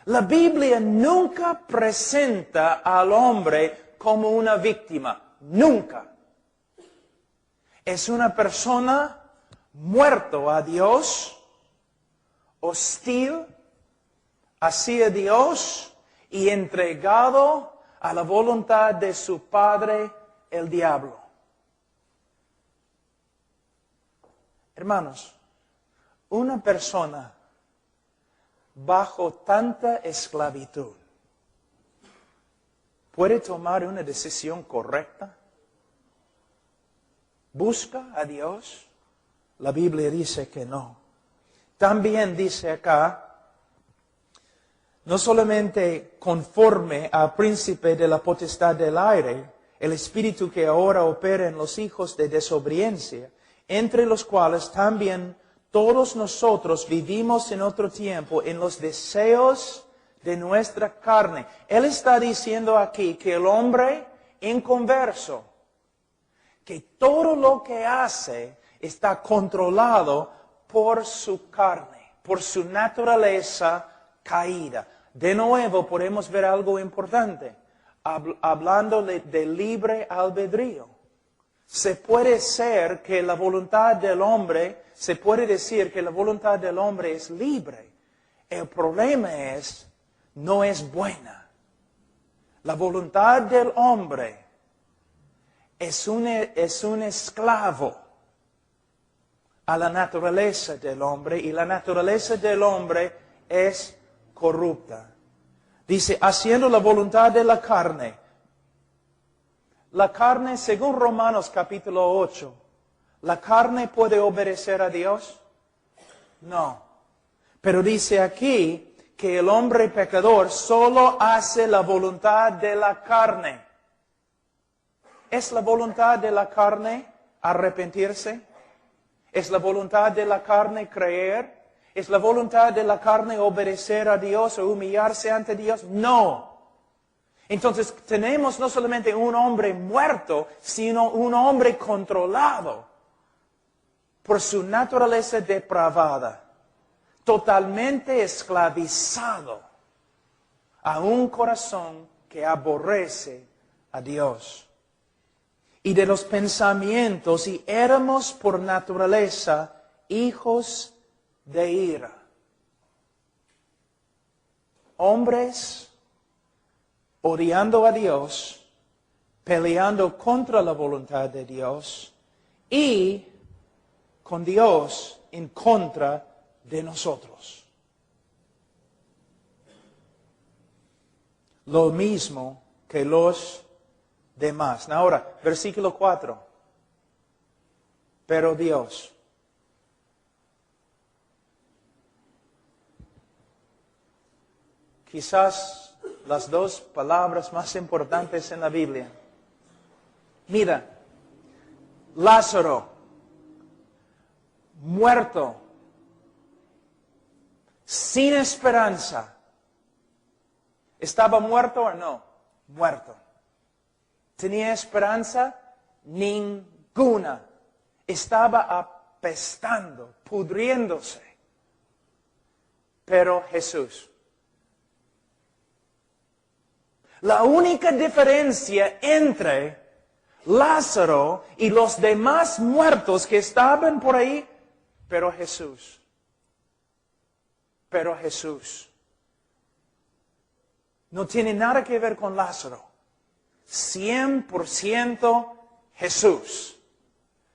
La Biblia nunca presenta al hombre como una víctima. Nunca. Es una persona muerto a Dios, hostil hacia Dios y entregado a la voluntad de su padre, el diablo. Hermanos, una persona bajo tanta esclavitud puede tomar una decisión correcta. ¿Busca a Dios? La Biblia dice que no. También dice acá, no solamente conforme al príncipe de la potestad del aire, el espíritu que ahora opera en los hijos de desobediencia, entre los cuales también todos nosotros vivimos en otro tiempo en los deseos de nuestra carne. Él está diciendo aquí que el hombre inconverso, que todo lo que hace está controlado por su carne, por su naturaleza caída. De nuevo podemos ver algo importante, hablando de libre albedrío. Se puede ser que la voluntad del hombre, se puede decir que la voluntad del hombre es libre. El problema es, no es buena. La voluntad del hombre es un esclavo a la naturaleza del hombre, y la naturaleza del hombre es corrupta. Dice, haciendo la voluntad de la carne. La carne, según Romanos capítulo 8, ¿la carne puede obedecer a Dios? No. Pero dice aquí que el hombre pecador solo hace la voluntad de la carne. ¿Es la voluntad de la carne arrepentirse? ¿Es la voluntad de la carne creer? ¿Es la voluntad de la carne obedecer a Dios o humillarse ante Dios? No. Entonces tenemos no solamente un hombre muerto, sino un hombre controlado por su naturaleza depravada, totalmente esclavizado a un corazón que aborrece a Dios. Y de los pensamientos, y éramos por naturaleza hijos de ira. Hombres odiando a Dios, peleando contra la voluntad de Dios y con Dios en contra de nosotros. Lo mismo que los demás. Ahora, versículo 4. Pero Dios. Quizás las dos palabras más importantes en la Biblia. Mira, Lázaro, muerto, sin esperanza. ¿Estaba muerto o no? Muerto. ¿Tenía esperanza? Ninguna. Estaba apestando, pudriéndose. Pero Jesús. La única diferencia entre Lázaro y los demás muertos que estaban por ahí, pero Jesús. Pero Jesús. No tiene nada que ver con Lázaro. 100% Jesús.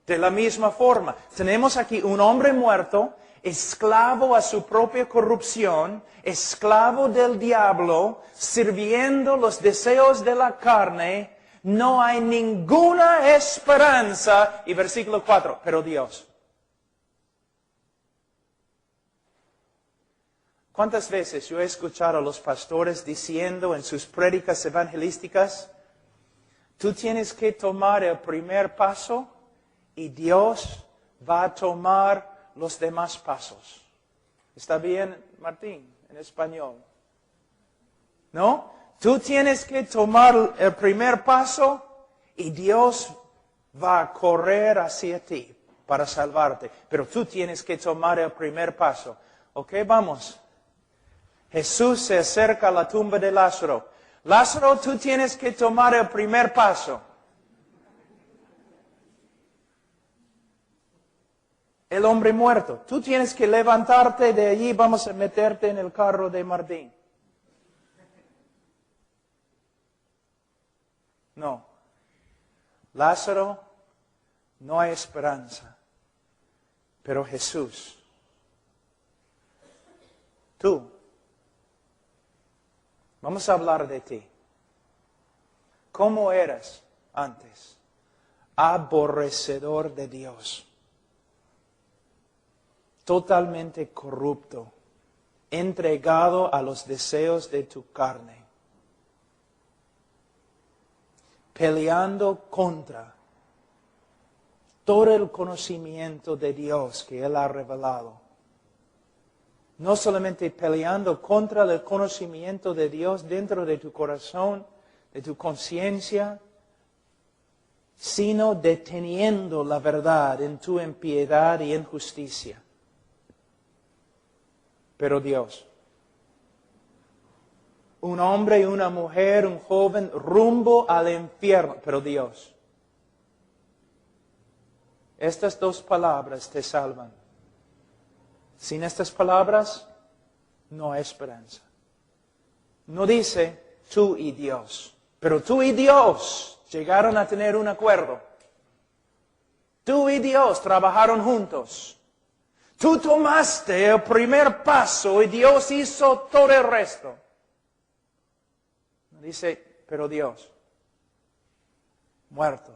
De la misma forma, tenemos aquí un hombre muerto, esclavo a su propia corrupción, esclavo del diablo, sirviendo los deseos de la carne. No hay ninguna esperanza. Y versículo 4, pero Dios. ¿Cuántas veces yo he escuchado a los pastores diciendo en sus prédicas evangelísticas, tú tienes que tomar el primer paso y Dios va a tomar los demás pasos? ¿Está bien, Martín, en español? ¿No? Tú tienes que tomar el primer paso y Dios va a correr hacia ti, para salvarte, pero tú tienes que tomar el primer paso. ¿Ok? Vamos. Jesús se acerca a la tumba de Lázaro. Lázaro, tú tienes que tomar el primer paso. El hombre muerto. Tú tienes que levantarte de allí, vamos a meterte en el carro de Martín. No. Lázaro, no hay esperanza. Pero Jesús, tú, vamos a hablar de ti. ¿Cómo eras antes? Aborrecedor de Dios. Totalmente corrupto, entregado a los deseos de tu carne, peleando contra todo el conocimiento de Dios que Él ha revelado. No solamente peleando contra el conocimiento de Dios dentro de tu corazón, de tu conciencia, sino deteniendo la verdad en tu impiedad y injusticia. Pero Dios, un hombre y una mujer, un joven, rumbo al infierno. Pero Dios, estas dos palabras te salvan. Sin estas palabras, no hay esperanza. No dice tú y Dios, pero tú y Dios llegaron a tener un acuerdo. Tú y Dios trabajaron juntos. Tú tomaste el primer paso y Dios hizo todo el resto. Dice, pero Dios, muerto.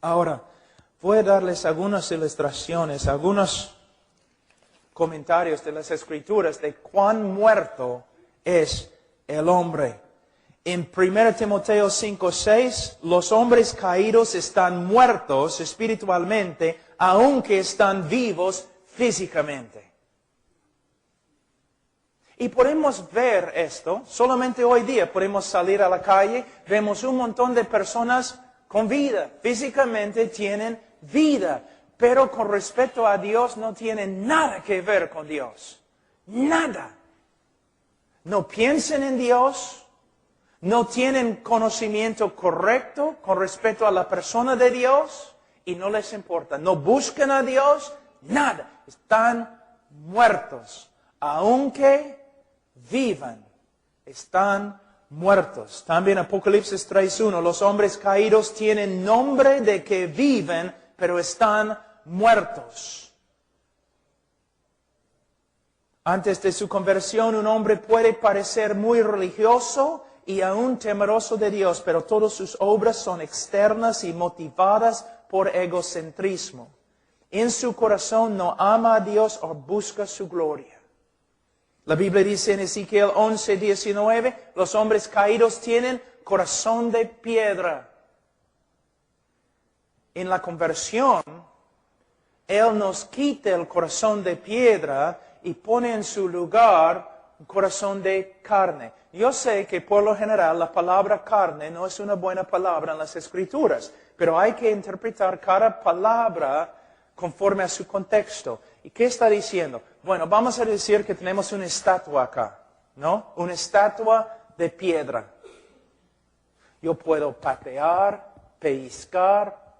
Ahora, voy a darles algunas ilustraciones, algunos comentarios de las Escrituras de cuán muerto es el hombre. En 1 Timoteo 5:6, los hombres caídos están muertos espiritualmente, aunque están vivos físicamente. Y podemos ver esto, solamente hoy día podemos salir a la calle, vemos un montón de personas con vida, físicamente tienen vida, pero con respecto a Dios no tienen nada que ver con Dios. Nada. No piensan en Dios, no tienen conocimiento correcto con respecto a la persona de Dios y no les importa. No buscan a Dios, nada. Están muertos, aunque vivan, están muertos. También Apocalipsis 3:1, los hombres caídos tienen nombre de que viven, pero están muertos. Antes de su conversión, un hombre puede parecer muy religioso y aún temeroso de Dios, pero todas sus obras son externas y motivadas por egocentrismo. En su corazón no ama a Dios o busca su gloria. La Biblia dice en Ezequiel 11:19, los hombres caídos tienen corazón de piedra. En la conversión, Él nos quita el corazón de piedra y pone en su lugar un corazón de carne. Yo sé que por lo general la palabra carne no es una buena palabra en las Escrituras, pero hay que interpretar cada palabra conforme a su contexto. ¿Y qué está diciendo? Bueno, vamos a decir que tenemos una estatua acá, ¿no? Una estatua de piedra. Yo puedo patear, pellizcar,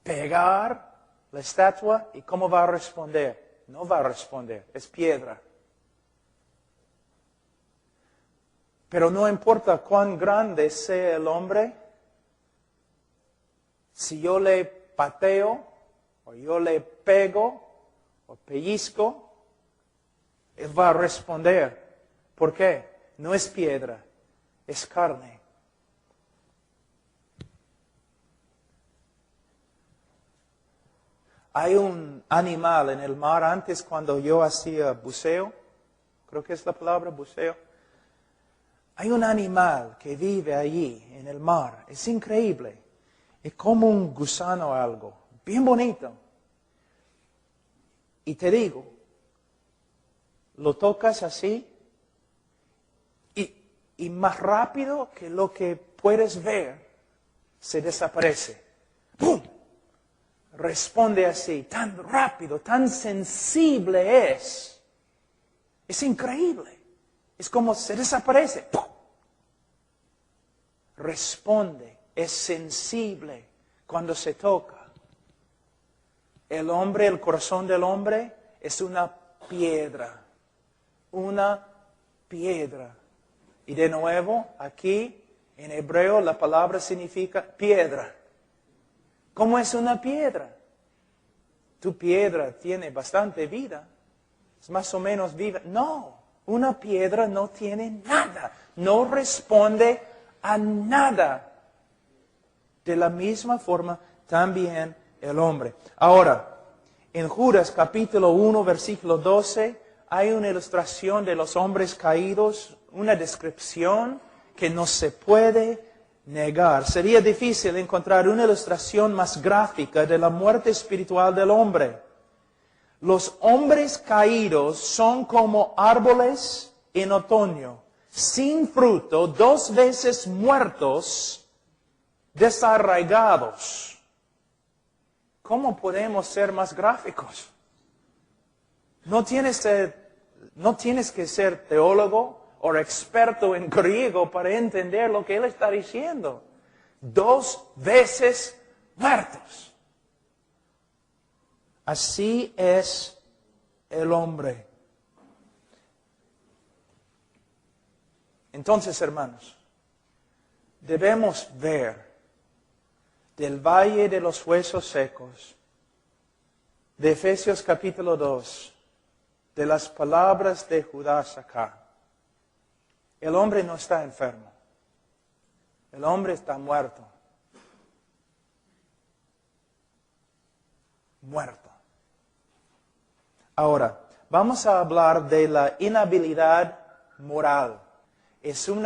pegar la estatua, ¿y cómo va a responder? No va a responder, es piedra. Pero no importa cuán grande sea el hombre, si yo le pateo, o yo le pego, o pellizco, él va a responder. ¿Por qué? No es piedra, es carne. Hay un animal en el mar, antes cuando yo hacía buceo, creo que es la palabra buceo, hay un animal que vive allí en el mar, es increíble, es como un gusano o algo, bien bonito. Y te digo, lo tocas así y más rápido que lo que puedes ver, se desaparece. ¡Pum! responde así, tan rápido, tan sensible es. Es increíble. Es como se desaparece. ¡Pum! Responde, es sensible cuando se toca. El hombre, el corazón del hombre es una piedra. Una piedra. Y de nuevo, aquí en hebreo la palabra significa piedra. ¿Cómo es una piedra? Tu piedra tiene bastante vida. Es más o menos viva. No, una piedra no tiene nada. No responde a nada. De la misma forma, también el hombre. Ahora, en Judas capítulo 1, versículo 12, hay una ilustración de los hombres caídos, una descripción que no se puede negar. Sería difícil encontrar una ilustración más gráfica de la muerte espiritual del hombre. Los hombres caídos son como árboles en otoño, sin fruto, 2 veces muertos, desarraigados. ¿Cómo podemos ser más gráficos? No tienes que ser teólogo o experto en griego para entender lo que él está diciendo. 2 veces muertos. Así es el hombre. Entonces, hermanos, debemos ver del valle de los huesos secos, de Efesios capítulo 2, de las palabras de Judas acá. El hombre no está enfermo. El hombre está muerto. Muerto. Ahora, vamos a hablar de la inhabilidad moral. Es un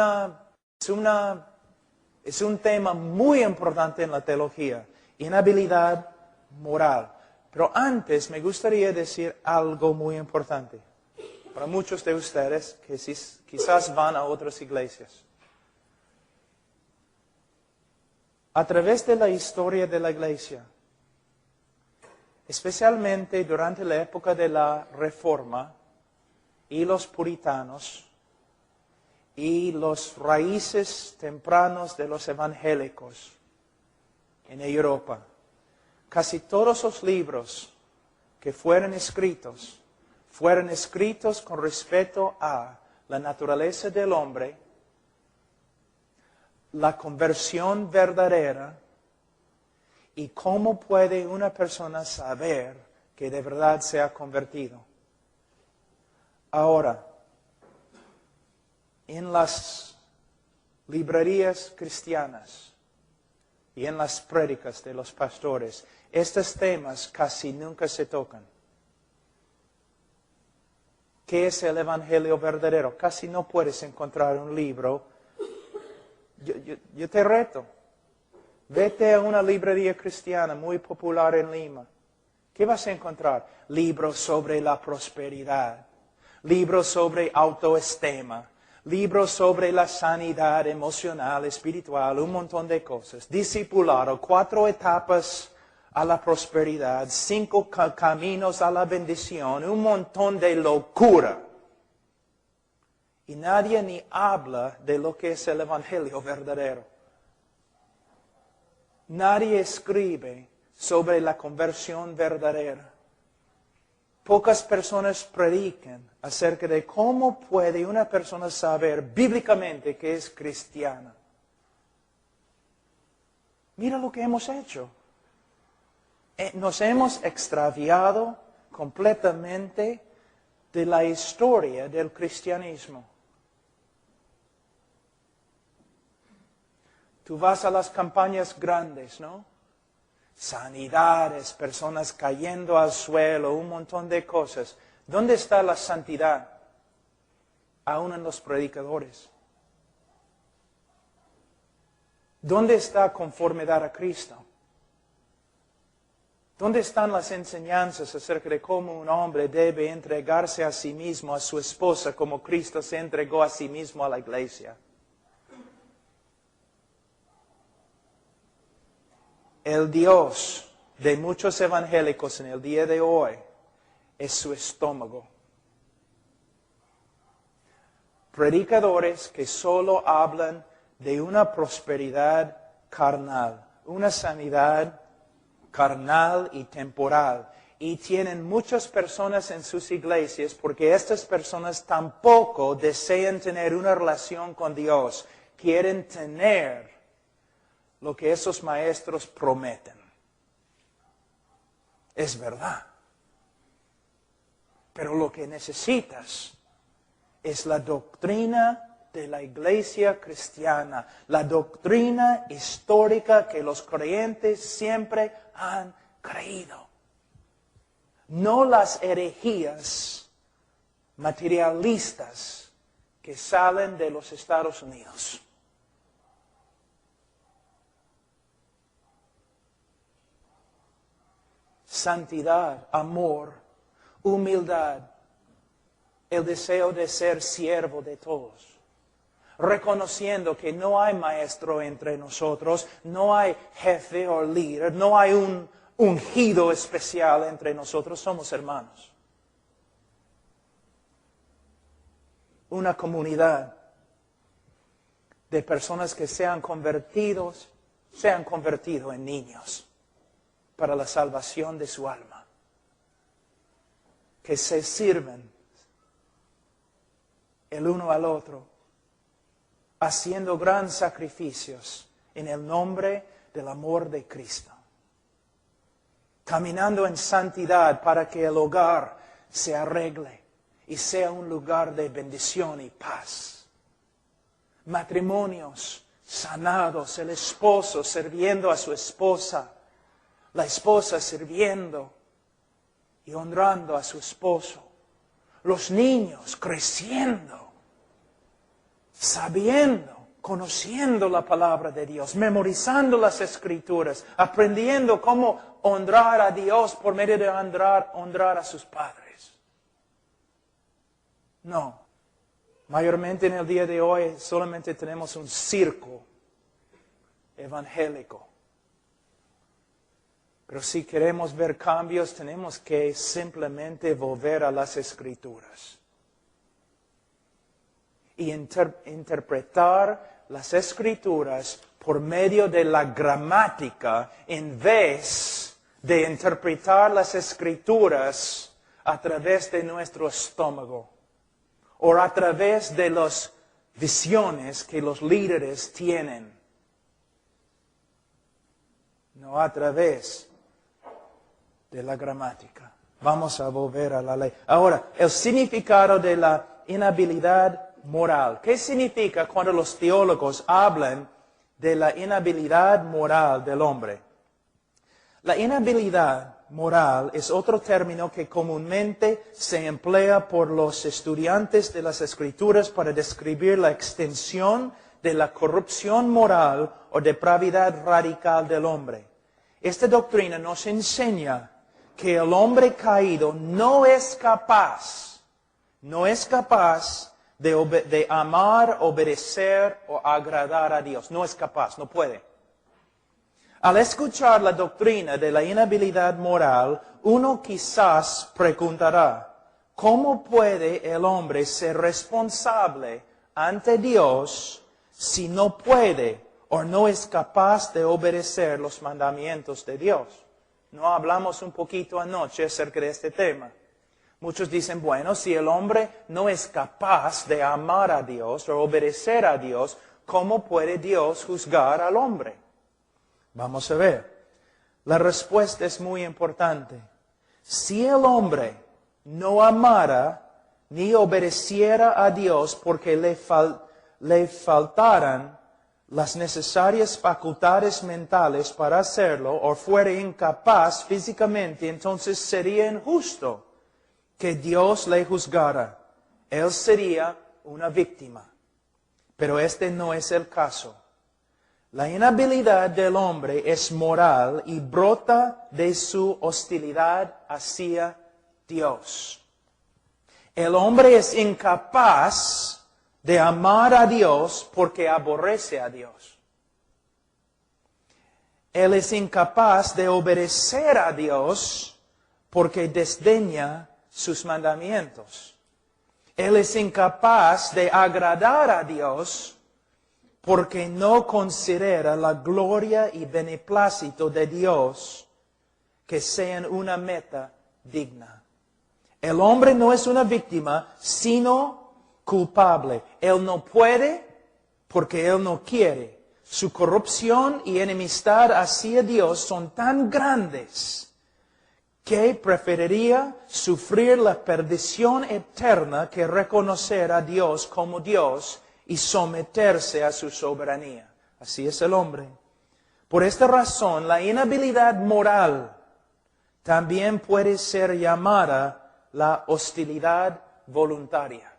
tema muy importante en la teología. Inhabilidad moral. Pero antes me gustaría decir algo muy importante. Para muchos de ustedes que quizás van a otras iglesias. A través de la historia de la iglesia, especialmente durante la época de la Reforma y los puritanos y los raíces tempranos de los evangélicos en Europa, casi todos los libros que fueron escritos con respecto a la naturaleza del hombre, la conversión verdadera y cómo puede una persona saber que de verdad se ha convertido. Ahora, en las librerías cristianas y en las prédicas de los pastores, estos temas casi nunca se tocan. ¿Qué es el evangelio verdadero? Casi no puedes encontrar un libro. Yo te reto. Vete a una librería cristiana muy popular en Lima. ¿Qué vas a encontrar? Libros sobre la prosperidad, libros sobre autoestima, libros sobre la sanidad emocional, espiritual, un montón de cosas. Discipulado, 4 etapas a la prosperidad, 5 caminos a la bendición, un montón de locura. Y nadie ni habla de lo que es el evangelio verdadero. Nadie escribe sobre la conversión verdadera. Pocas personas predican acerca de cómo puede una persona saber bíblicamente que es cristiana. Mira lo que hemos hecho. Nos hemos extraviado completamente de la historia del cristianismo. Tú vas a las campañas grandes, ¿no? Sanidades, personas cayendo al suelo, un montón de cosas. ¿Dónde está la santidad? Aún en los predicadores. ¿Dónde está conformidad a Cristo? ¿Dónde están las enseñanzas acerca de cómo un hombre debe entregarse a sí mismo, a su esposa, como Cristo se entregó a sí mismo a la iglesia? El Dios de muchos evangélicos en el día de hoy es su estómago. Predicadores que solo hablan de una prosperidad carnal, una sanidad carnal y temporal. Y tienen muchas personas en sus iglesias porque estas personas tampoco desean tener una relación con Dios. Quieren tener lo que esos maestros prometen. Es verdad. Pero lo que necesitas es la doctrina de la iglesia cristiana, la doctrina histórica que los creyentes siempre han creído. No las herejías materialistas que salen de los Estados Unidos. Santidad, amor, humildad, el deseo de ser siervo de todos. Reconociendo que no hay maestro entre nosotros, no hay jefe o líder, no hay un ungido especial entre nosotros, somos hermanos. Una comunidad de personas que se han convertido en niños para la salvación de su alma, que se sirven el uno al otro, haciendo grandes sacrificios en el nombre del amor de Cristo. Caminando en santidad para que el hogar se arregle y sea un lugar de bendición y paz. Matrimonios sanados, el esposo sirviendo a su esposa, la esposa sirviendo y honrando a su esposo. Los niños creciendo, sabiendo, conociendo la palabra de Dios, memorizando las Escrituras, aprendiendo cómo honrar a Dios por medio de honrar a sus padres. No, mayormente en el día de hoy solamente tenemos un circo evangélico. Pero si queremos ver cambios, tenemos que simplemente volver a las Escrituras y interpretar las Escrituras por medio de la gramática en vez de interpretar las Escrituras a través de nuestro estómago o a través de las visiones que los líderes tienen. No a través de la gramática. Vamos a volver a la ley. Ahora, el significado de la inhabilidad moral. ¿Qué significa cuando los teólogos hablan de la inhabilidad moral del hombre? La inhabilidad moral es otro término que comúnmente se emplea por los estudiantes de las Escrituras para describir la extensión de la corrupción moral o depravidad radical del hombre. Esta doctrina nos enseña que el hombre caído no es capaz de amar, obedecer o agradar a Dios. No es capaz, no puede. Al escuchar la doctrina de la inhabilidad moral, uno quizás preguntará, ¿cómo puede el hombre ser responsable ante Dios si no puede o no es capaz de obedecer los mandamientos de Dios? No hablamos un poquito anoche acerca de este tema. Muchos dicen, bueno, si el hombre no es capaz de amar a Dios o obedecer a Dios, ¿cómo puede Dios juzgar al hombre? Vamos a ver. La respuesta es muy importante. Si el hombre no amara ni obedeciera a Dios porque le faltaran las necesarias facultades mentales para hacerlo o fuera incapaz físicamente, entonces sería injusto que Dios le juzgara. Él sería una víctima. Pero este no es el caso. La inhabilidad del hombre es moral y brota de su hostilidad hacia Dios. El hombre es incapaz de amar a Dios porque aborrece a Dios. Él es incapaz de obedecer a Dios porque desdeña sus mandamientos. Él es incapaz de agradar a Dios porque no considera la gloria y beneplácito de Dios que sean una meta digna. El hombre no es una víctima, sino culpable. Él no puede porque él no quiere. Su corrupción y enemistad hacia Dios son tan grandes que preferiría sufrir la perdición eterna que reconocer a Dios como Dios y someterse a su soberanía. Así es el hombre. Por esta razón, la inhabilidad moral también puede ser llamada la hostilidad voluntaria.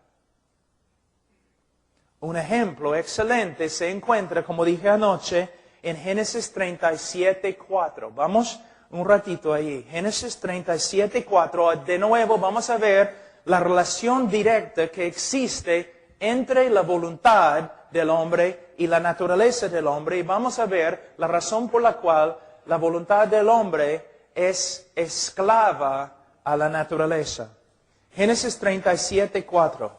Un ejemplo excelente se encuentra, como dije anoche, en Génesis 37:4. Vamos un ratito ahí. Génesis 37:4. De nuevo vamos a ver la relación directa que existe entre la voluntad del hombre y la naturaleza del hombre. Y vamos a ver la razón por la cual la voluntad del hombre es esclava a la naturaleza. Génesis 37:4.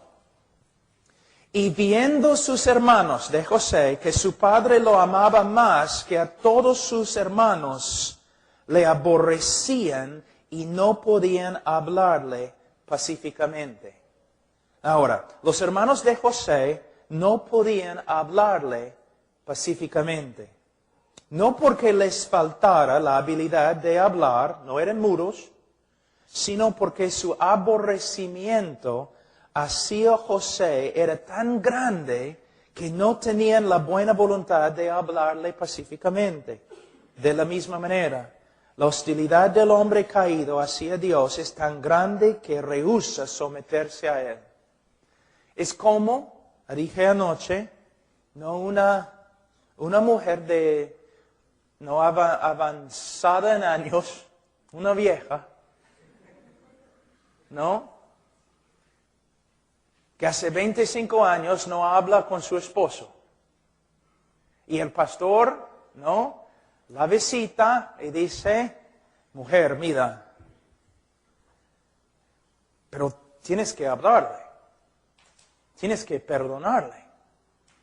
Y viendo sus hermanos de José que su padre lo amaba más que a todos sus hermanos, le aborrecían y no podían hablarle pacíficamente. Ahora, los hermanos de José no podían hablarle pacíficamente. No porque les faltara la habilidad de hablar, no eran mudos, sino porque su aborrecimiento hacia José era tan grande que no tenían la buena voluntad de hablarle pacíficamente. De la misma manera, la hostilidad del hombre caído hacia Dios es tan grande que rehúsa someterse a Él. Es como, dije anoche, no una mujer no avanzada en años, una vieja, ¿no? Que hace 25 años no habla con su esposo. Y el pastor, ¿no? La visita y dice, mujer, mira, pero tienes que hablarle, tienes que perdonarle.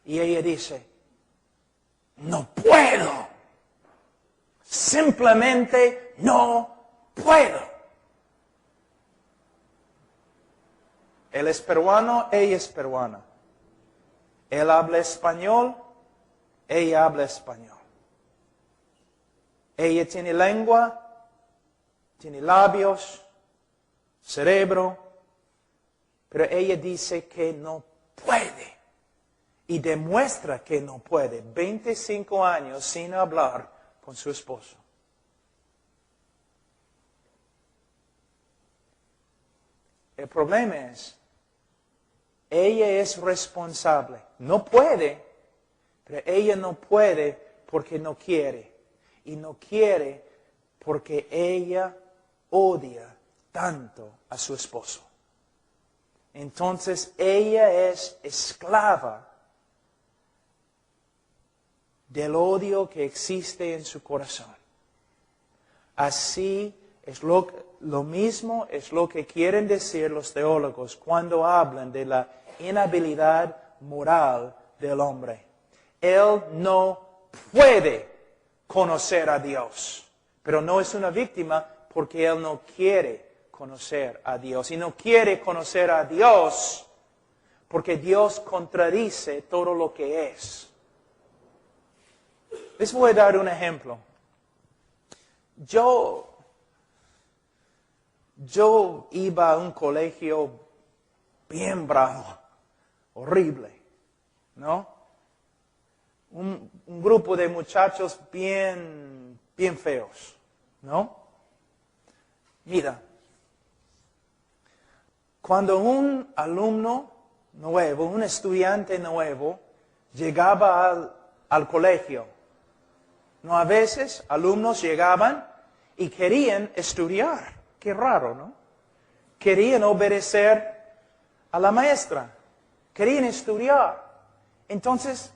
Y ella dice, no puedo, simplemente no puedo. Él es peruano, ella es peruana. Él habla español, ella habla español. Ella tiene lengua, tiene labios, cerebro, pero ella dice que no puede. Y demuestra que no puede. 25 años sin hablar con su esposo. El problema es, ella es responsable. No puede, pero ella no puede porque no quiere. Y no quiere porque ella odia tanto a su esposo. Entonces ella es esclava del odio que existe en su corazón. Así es lo mismo es lo que quieren decir los teólogos cuando hablan de la inhabilidad moral del hombre. Él no puede conocer a Dios, pero no es una víctima porque él no quiere conocer a Dios. Y no quiere conocer a Dios porque Dios contradice todo lo que es. Les voy a dar un ejemplo. Yo iba a un colegio bien bravo, horrible, ¿no? Un grupo de muchachos bien feos, ¿no? Mira, cuando un alumno nuevo, un estudiante nuevo, llegaba al colegio, no, a veces alumnos llegaban y querían estudiar. Qué raro, ¿no? Querían obedecer a la maestra. Querían estudiar. Entonces,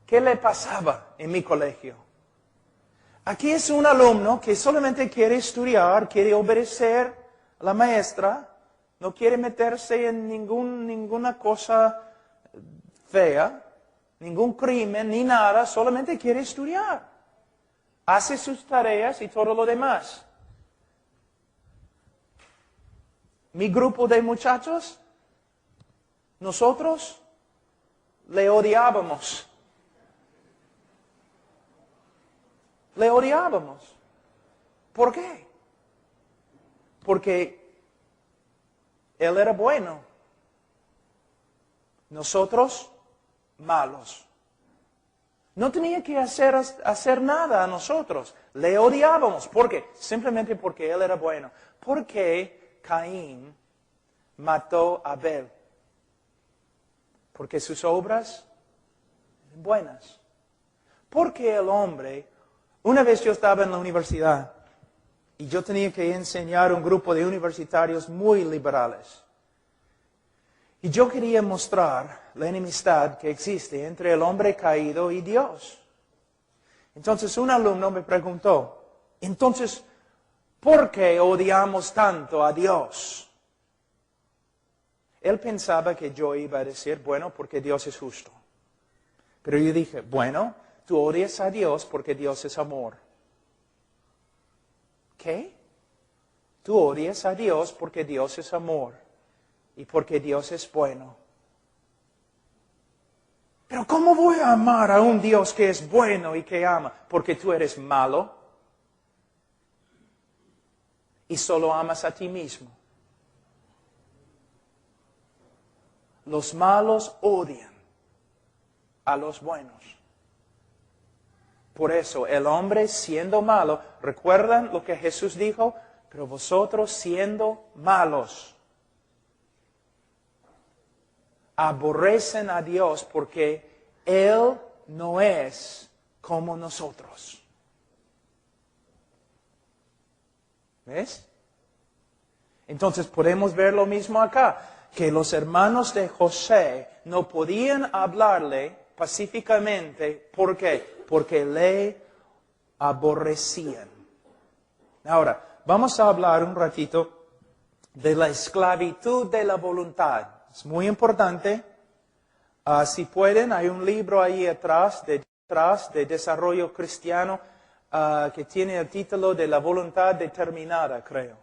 ¿qué le pasaba en mi colegio? Aquí es un alumno que solamente quiere estudiar, quiere obedecer a la maestra, no quiere meterse en ninguna cosa fea, ningún crimen, ni nada, solamente quiere estudiar. Hace sus tareas y todo lo demás. Mi grupo de muchachos, nosotros le odiábamos. Le odiábamos. ¿Por qué? Porque él era bueno. Nosotros, malos. No tenía que hacer nada a nosotros. Le odiábamos. ¿Por qué? Simplemente porque él era bueno. ¿Por qué Caín mató a Abel? Porque sus obras eran buenas. Porque el hombre, una vez yo estaba en la universidad y yo tenía que enseñar a un grupo de universitarios muy liberales. Y yo quería mostrar la enemistad que existe entre el hombre caído y Dios. Entonces un alumno me preguntó, entonces, ¿por qué odiamos tanto a Dios? Él pensaba que yo iba a decir, bueno, porque Dios es justo. Pero yo dije, bueno, tú odias a Dios porque Dios es amor. ¿Qué? Tú odias a Dios porque Dios es amor y porque Dios es bueno. Pero ¿cómo voy a amar a un Dios que es bueno y que ama? Porque tú eres malo y solo amas a ti mismo. Los malos odian a los buenos. Por eso el hombre siendo malo, ¿recuerdan lo que Jesús dijo? Pero vosotros siendo malos, aborrecen a Dios porque Él no es como nosotros. ¿Ves? Entonces podemos ver lo mismo acá, que los hermanos de José no podían hablarle pacíficamente. ¿Por qué? Porque le aborrecían. Ahora, vamos a hablar un ratito de la esclavitud de la voluntad. Es muy importante. Si pueden, hay un libro ahí atrás de desarrollo cristiano que tiene el título de La voluntad determinada, creo.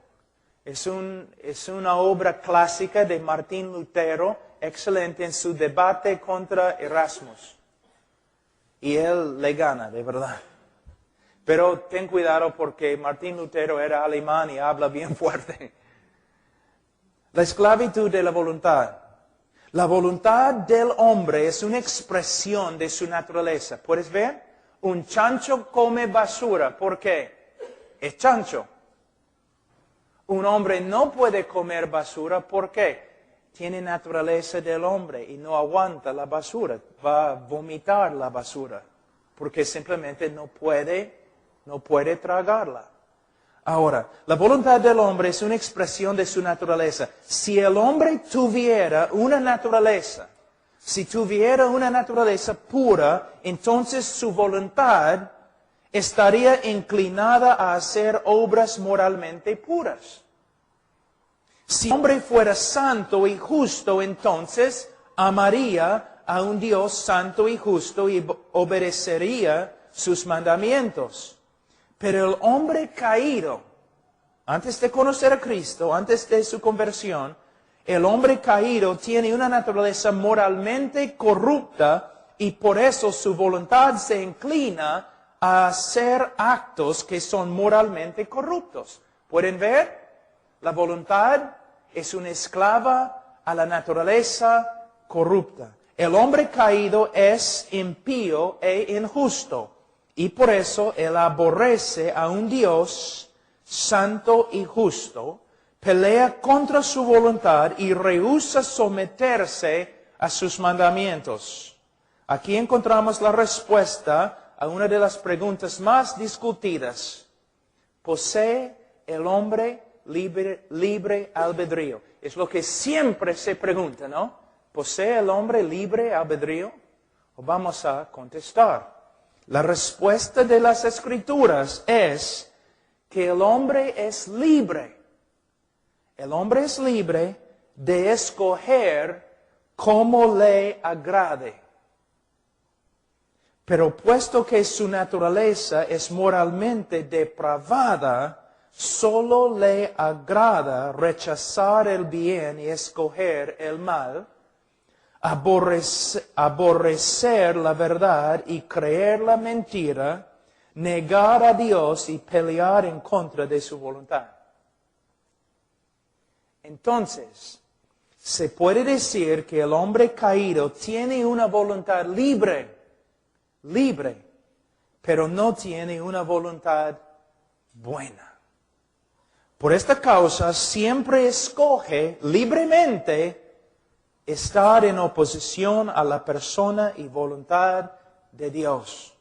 Es una obra clásica de Martín Lutero, excelente en su debate contra Erasmus. Y él le gana, de verdad. Pero ten cuidado porque Martín Lutero era alemán y habla bien fuerte. La esclavitud de la voluntad. La voluntad del hombre es una expresión de su naturaleza. ¿Puedes ver? Un chancho come basura. ¿Por qué? Es chancho. Un hombre no puede comer basura. ¿Por qué? Tiene naturaleza del hombre y no aguanta la basura. Va a vomitar la basura. Porque simplemente no puede tragarla. Ahora, la voluntad del hombre es una expresión de su naturaleza. Si el hombre tuviera una naturaleza pura, entonces su voluntad estaría inclinada a hacer obras moralmente puras. Si el hombre fuera santo y justo, entonces amaría a un Dios santo y justo y obedecería sus mandamientos. Pero el hombre caído, antes de conocer a Cristo, antes de su conversión, el hombre caído tiene una naturaleza moralmente corrupta y por eso su voluntad se inclina a hacer actos que son moralmente corruptos. ¿Pueden ver? La voluntad es una esclava a la naturaleza corrupta. El hombre caído es impío e injusto. Y por eso él aborrece a un Dios santo y justo, pelea contra su voluntad y rehúsa someterse a sus mandamientos. Aquí encontramos la respuesta a una de las preguntas más discutidas. ¿Posee el hombre libre albedrío? Es lo que siempre se pregunta, ¿no? ¿Posee el hombre libre albedrío? Vamos a contestar. La respuesta de las Escrituras es que el hombre es libre. El hombre es libre de escoger cómo le agrade. Pero puesto que su naturaleza es moralmente depravada, solo le agrada rechazar el bien y escoger el mal, aborrecer la verdad y creer la mentira, negar a Dios y pelear en contra de su voluntad. Entonces, se puede decir que el hombre caído tiene una voluntad libre, pero no tiene una voluntad buena. Por esta causa siempre escoge libremente estar en oposición a la persona y voluntad de Dios.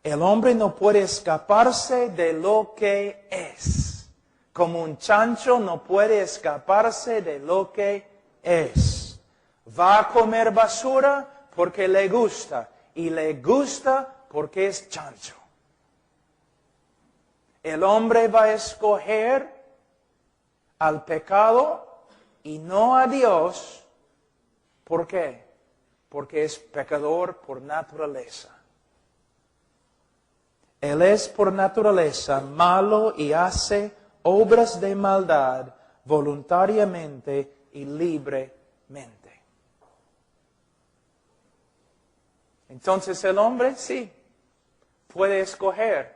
El hombre no puede escaparse de lo que es. Como un chancho no puede escaparse de lo que es. Va a comer basura porque le gusta. Y le gusta porque es chancho. El hombre va a escoger al pecado y no a Dios. ¿Por qué? Porque es pecador por naturaleza. Él es por naturaleza malo y hace obras de maldad voluntariamente y libremente. Entonces el hombre sí puede escoger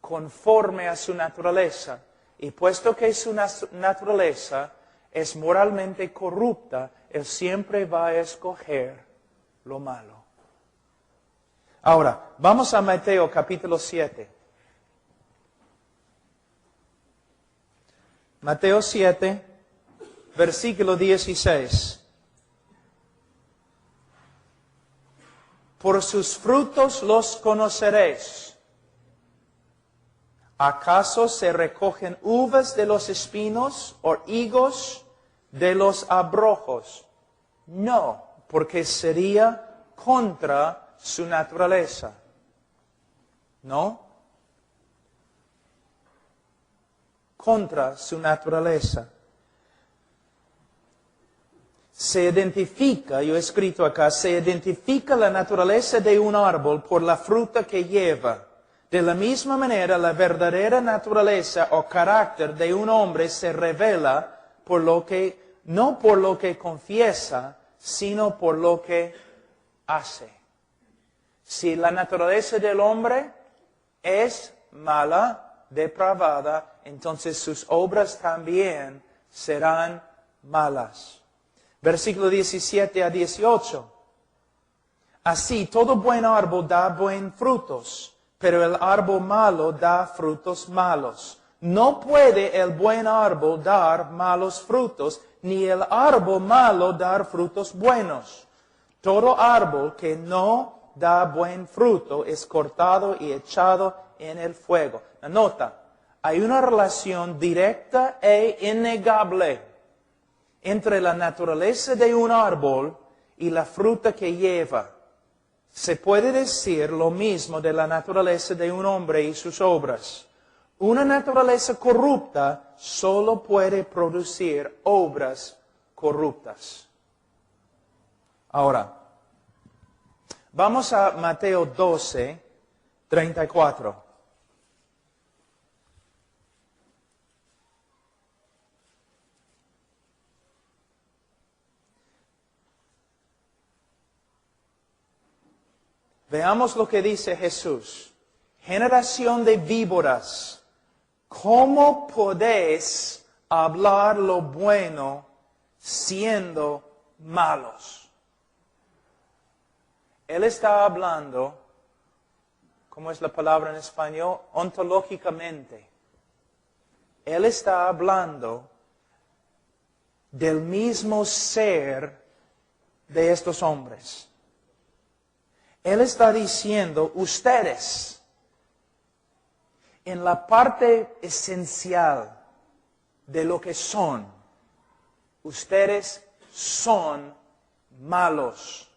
conforme a su naturaleza. Y puesto que su naturaleza es moralmente corrupta, él siempre va a escoger lo malo. Ahora, vamos a Mateo capítulo 7. Mateo 7, versículo 16. Por sus frutos los conoceréis. ¿Acaso se recogen uvas de los espinos o higos de los abrojos? No, porque sería contra su naturaleza. ¿No? Contra su naturaleza. Se identifica, yo he escrito acá, se identifica la naturaleza de un árbol por la fruta que lleva. De la misma manera, la verdadera naturaleza o carácter de un hombre se revela por lo que, no por lo que confiesa, sino por lo que hace. Si la naturaleza del hombre es mala, depravada, entonces sus obras también serán malas. Versículo 17 a 18. Así, todo buen árbol da buen frutos, pero el árbol malo da frutos malos. No puede el buen árbol dar malos frutos, ni el árbol malo dar frutos buenos. Todo árbol que no da buen fruto es cortado y echado en el fuego. Nota, hay una relación directa e innegable entre la naturaleza de un árbol y la fruta que lleva. Se puede decir lo mismo de la naturaleza de un hombre y sus obras. Una naturaleza corrupta solo puede producir obras corruptas. Ahora, vamos a Mateo 12, 34. Veamos lo que dice Jesús. Generación de víboras, ¿cómo podéis hablar lo bueno siendo malos? Él está hablando, ¿cómo es la palabra en español? Ontológicamente. Él está hablando del mismo ser de estos hombres. Él está diciendo, ustedes, en la parte esencial de lo que son, ustedes son malos.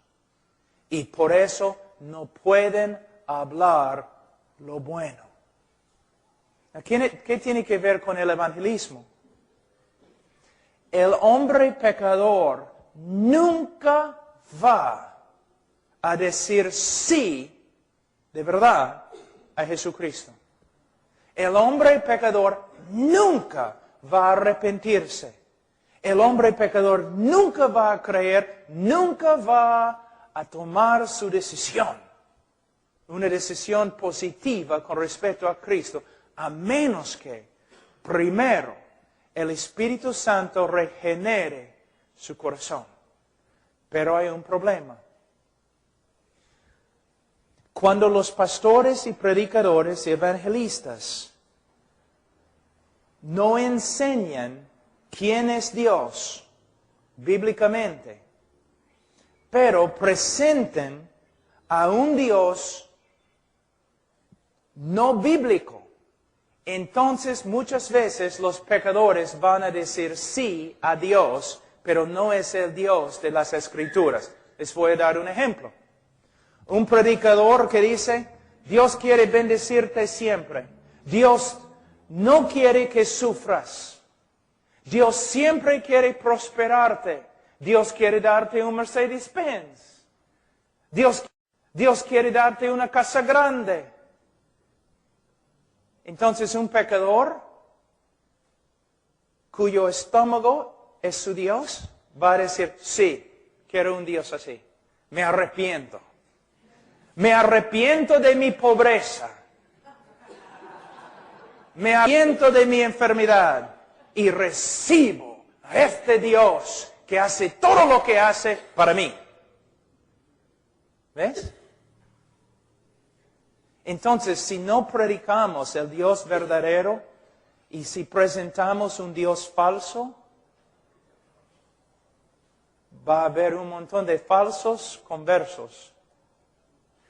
Y por eso no pueden hablar lo bueno. ¿Qué tiene que ver con el evangelismo? El hombre pecador nunca va a decir sí, de verdad, a Jesucristo. El hombre pecador nunca va a arrepentirse. El hombre pecador nunca va a creer, nunca va a tomar su decisión. Una decisión positiva con respecto a Cristo, a menos que, primero, el Espíritu Santo regenere su corazón. Pero hay un problema. Cuando los pastores y predicadores y evangelistas no enseñan quién es Dios bíblicamente, pero presenten a un Dios no bíblico, entonces muchas veces los pecadores van a decir sí a Dios, pero no es el Dios de las Escrituras. Les voy a dar un ejemplo. Un predicador que dice, Dios quiere bendecirte siempre. Dios no quiere que sufras. Dios siempre quiere prosperarte. Dios quiere darte un Mercedes-Benz. Dios quiere darte una casa grande. Entonces un pecador cuyo estómago es su Dios va a decir, sí, quiero un Dios así. Me arrepiento. Me arrepiento de mi pobreza. Me arrepiento de mi enfermedad. Y recibo a este Dios que hace todo lo que hace para mí. ¿Ves? Entonces, si no predicamos el Dios verdadero y si presentamos un Dios falso, va a haber un montón de falsos conversos.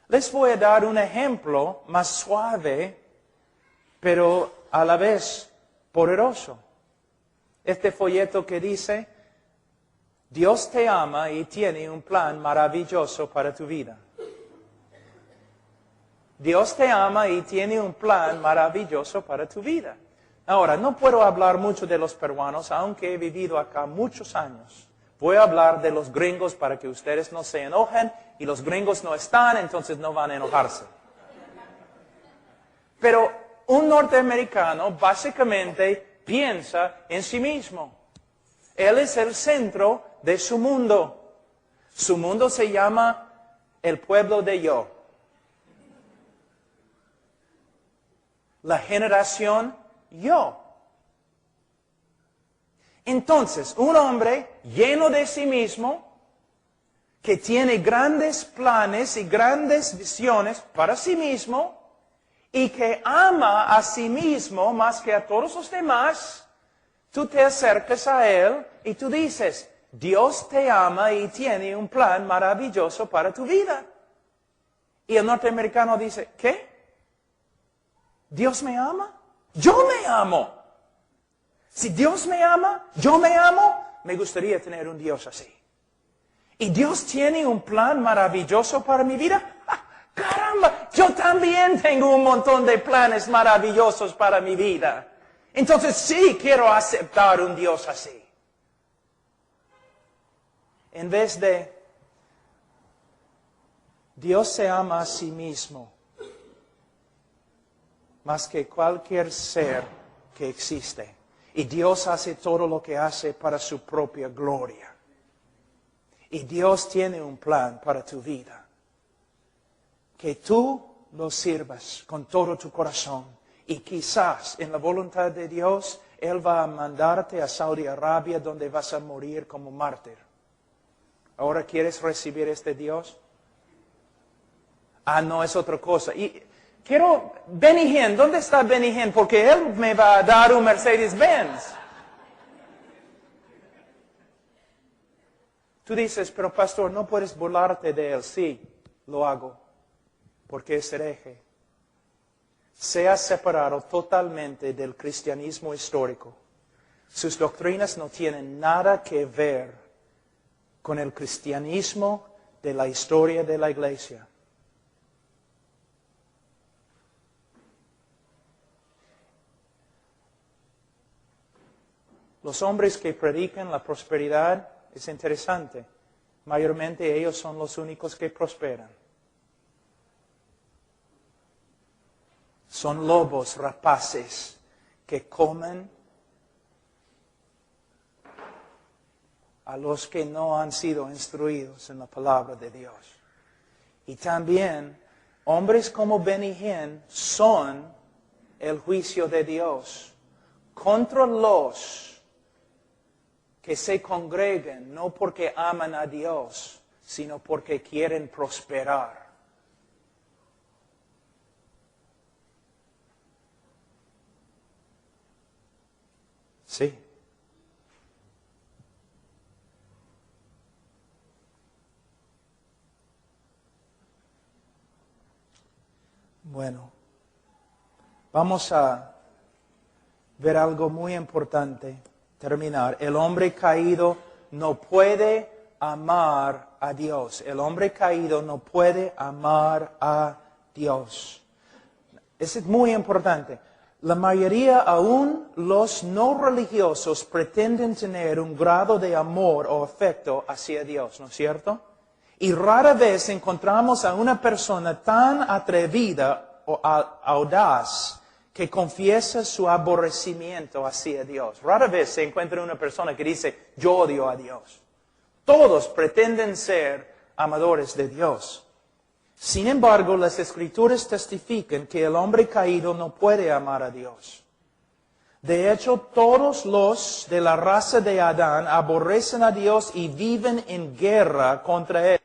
Les voy a dar un ejemplo más suave, pero a la vez poderoso. Este folleto que dice, Dios te ama y tiene un plan maravilloso para tu vida. Dios te ama y tiene un plan maravilloso para tu vida. Ahora, no puedo hablar mucho de los peruanos, aunque he vivido acá muchos años. Voy a hablar de los gringos para que ustedes no se enojen, y los gringos no están, entonces no van a enojarse. Pero un norteamericano básicamente piensa en sí mismo. Él es el centro de su mundo. Su mundo se llama el pueblo de yo. La generación yo. Entonces, un hombre lleno de sí mismo, que tiene grandes planes y grandes visiones para sí mismo, y que ama a sí mismo más que a todos los demás, tú te acercas a él y tú dices, Dios te ama y tiene un plan maravilloso para tu vida. Y el norteamericano dice, ¿qué? ¿Dios me ama? Yo me amo. Si Dios me ama, yo me amo, me gustaría tener un Dios así. ¿Y Dios tiene un plan maravilloso para mi vida? ¡Ah, caramba! Yo también tengo un montón de planes maravillosos para mi vida. Entonces sí quiero aceptar un Dios así. En vez de Dios se ama a sí mismo más que cualquier ser que existe. Y Dios hace todo lo que hace para su propia gloria. Y Dios tiene un plan para tu vida. Que tú lo sirvas con todo tu corazón. Y quizás en la voluntad de Dios, Él va a mandarte a Saudi Arabia donde vas a morir como mártir. ¿Ahora quieres recibir este Dios? Ah, no, es otra cosa. Y quiero, Benny Hinn, ¿dónde está Benny Hinn? Porque Él me va a dar un Mercedes-Benz. Tú dices, pero pastor, no puedes burlarte de Él. Sí, lo hago, porque es hereje. Se ha separado totalmente del cristianismo histórico. Sus doctrinas no tienen nada que ver con el cristianismo de la historia de la iglesia. Los hombres que predican la prosperidad es interesante. Mayormente ellos son los únicos que prosperan. Son lobos rapaces que comen a los que no han sido instruidos en la palabra de Dios. Y también, hombres como Benny Hinn son el juicio de Dios contra los que se congregan no porque aman a Dios, sino porque quieren prosperar. Sí. Bueno, vamos a ver algo muy importante, terminar. El hombre caído no puede amar a Dios. El hombre caído no puede amar a Dios. Eso es muy importante. La mayoría, aún los no religiosos, pretenden tener un grado de amor o afecto hacia Dios, ¿no es cierto? Y rara vez encontramos a una persona tan atrevida o audaz que confiesa su aborrecimiento hacia Dios. Rara vez se encuentra una persona que dice, yo odio a Dios. Todos pretenden ser amadores de Dios. Sin embargo, las Escrituras testifican que el hombre caído no puede amar a Dios. De hecho, todos los de la raza de Adán aborrecen a Dios y viven en guerra contra Él.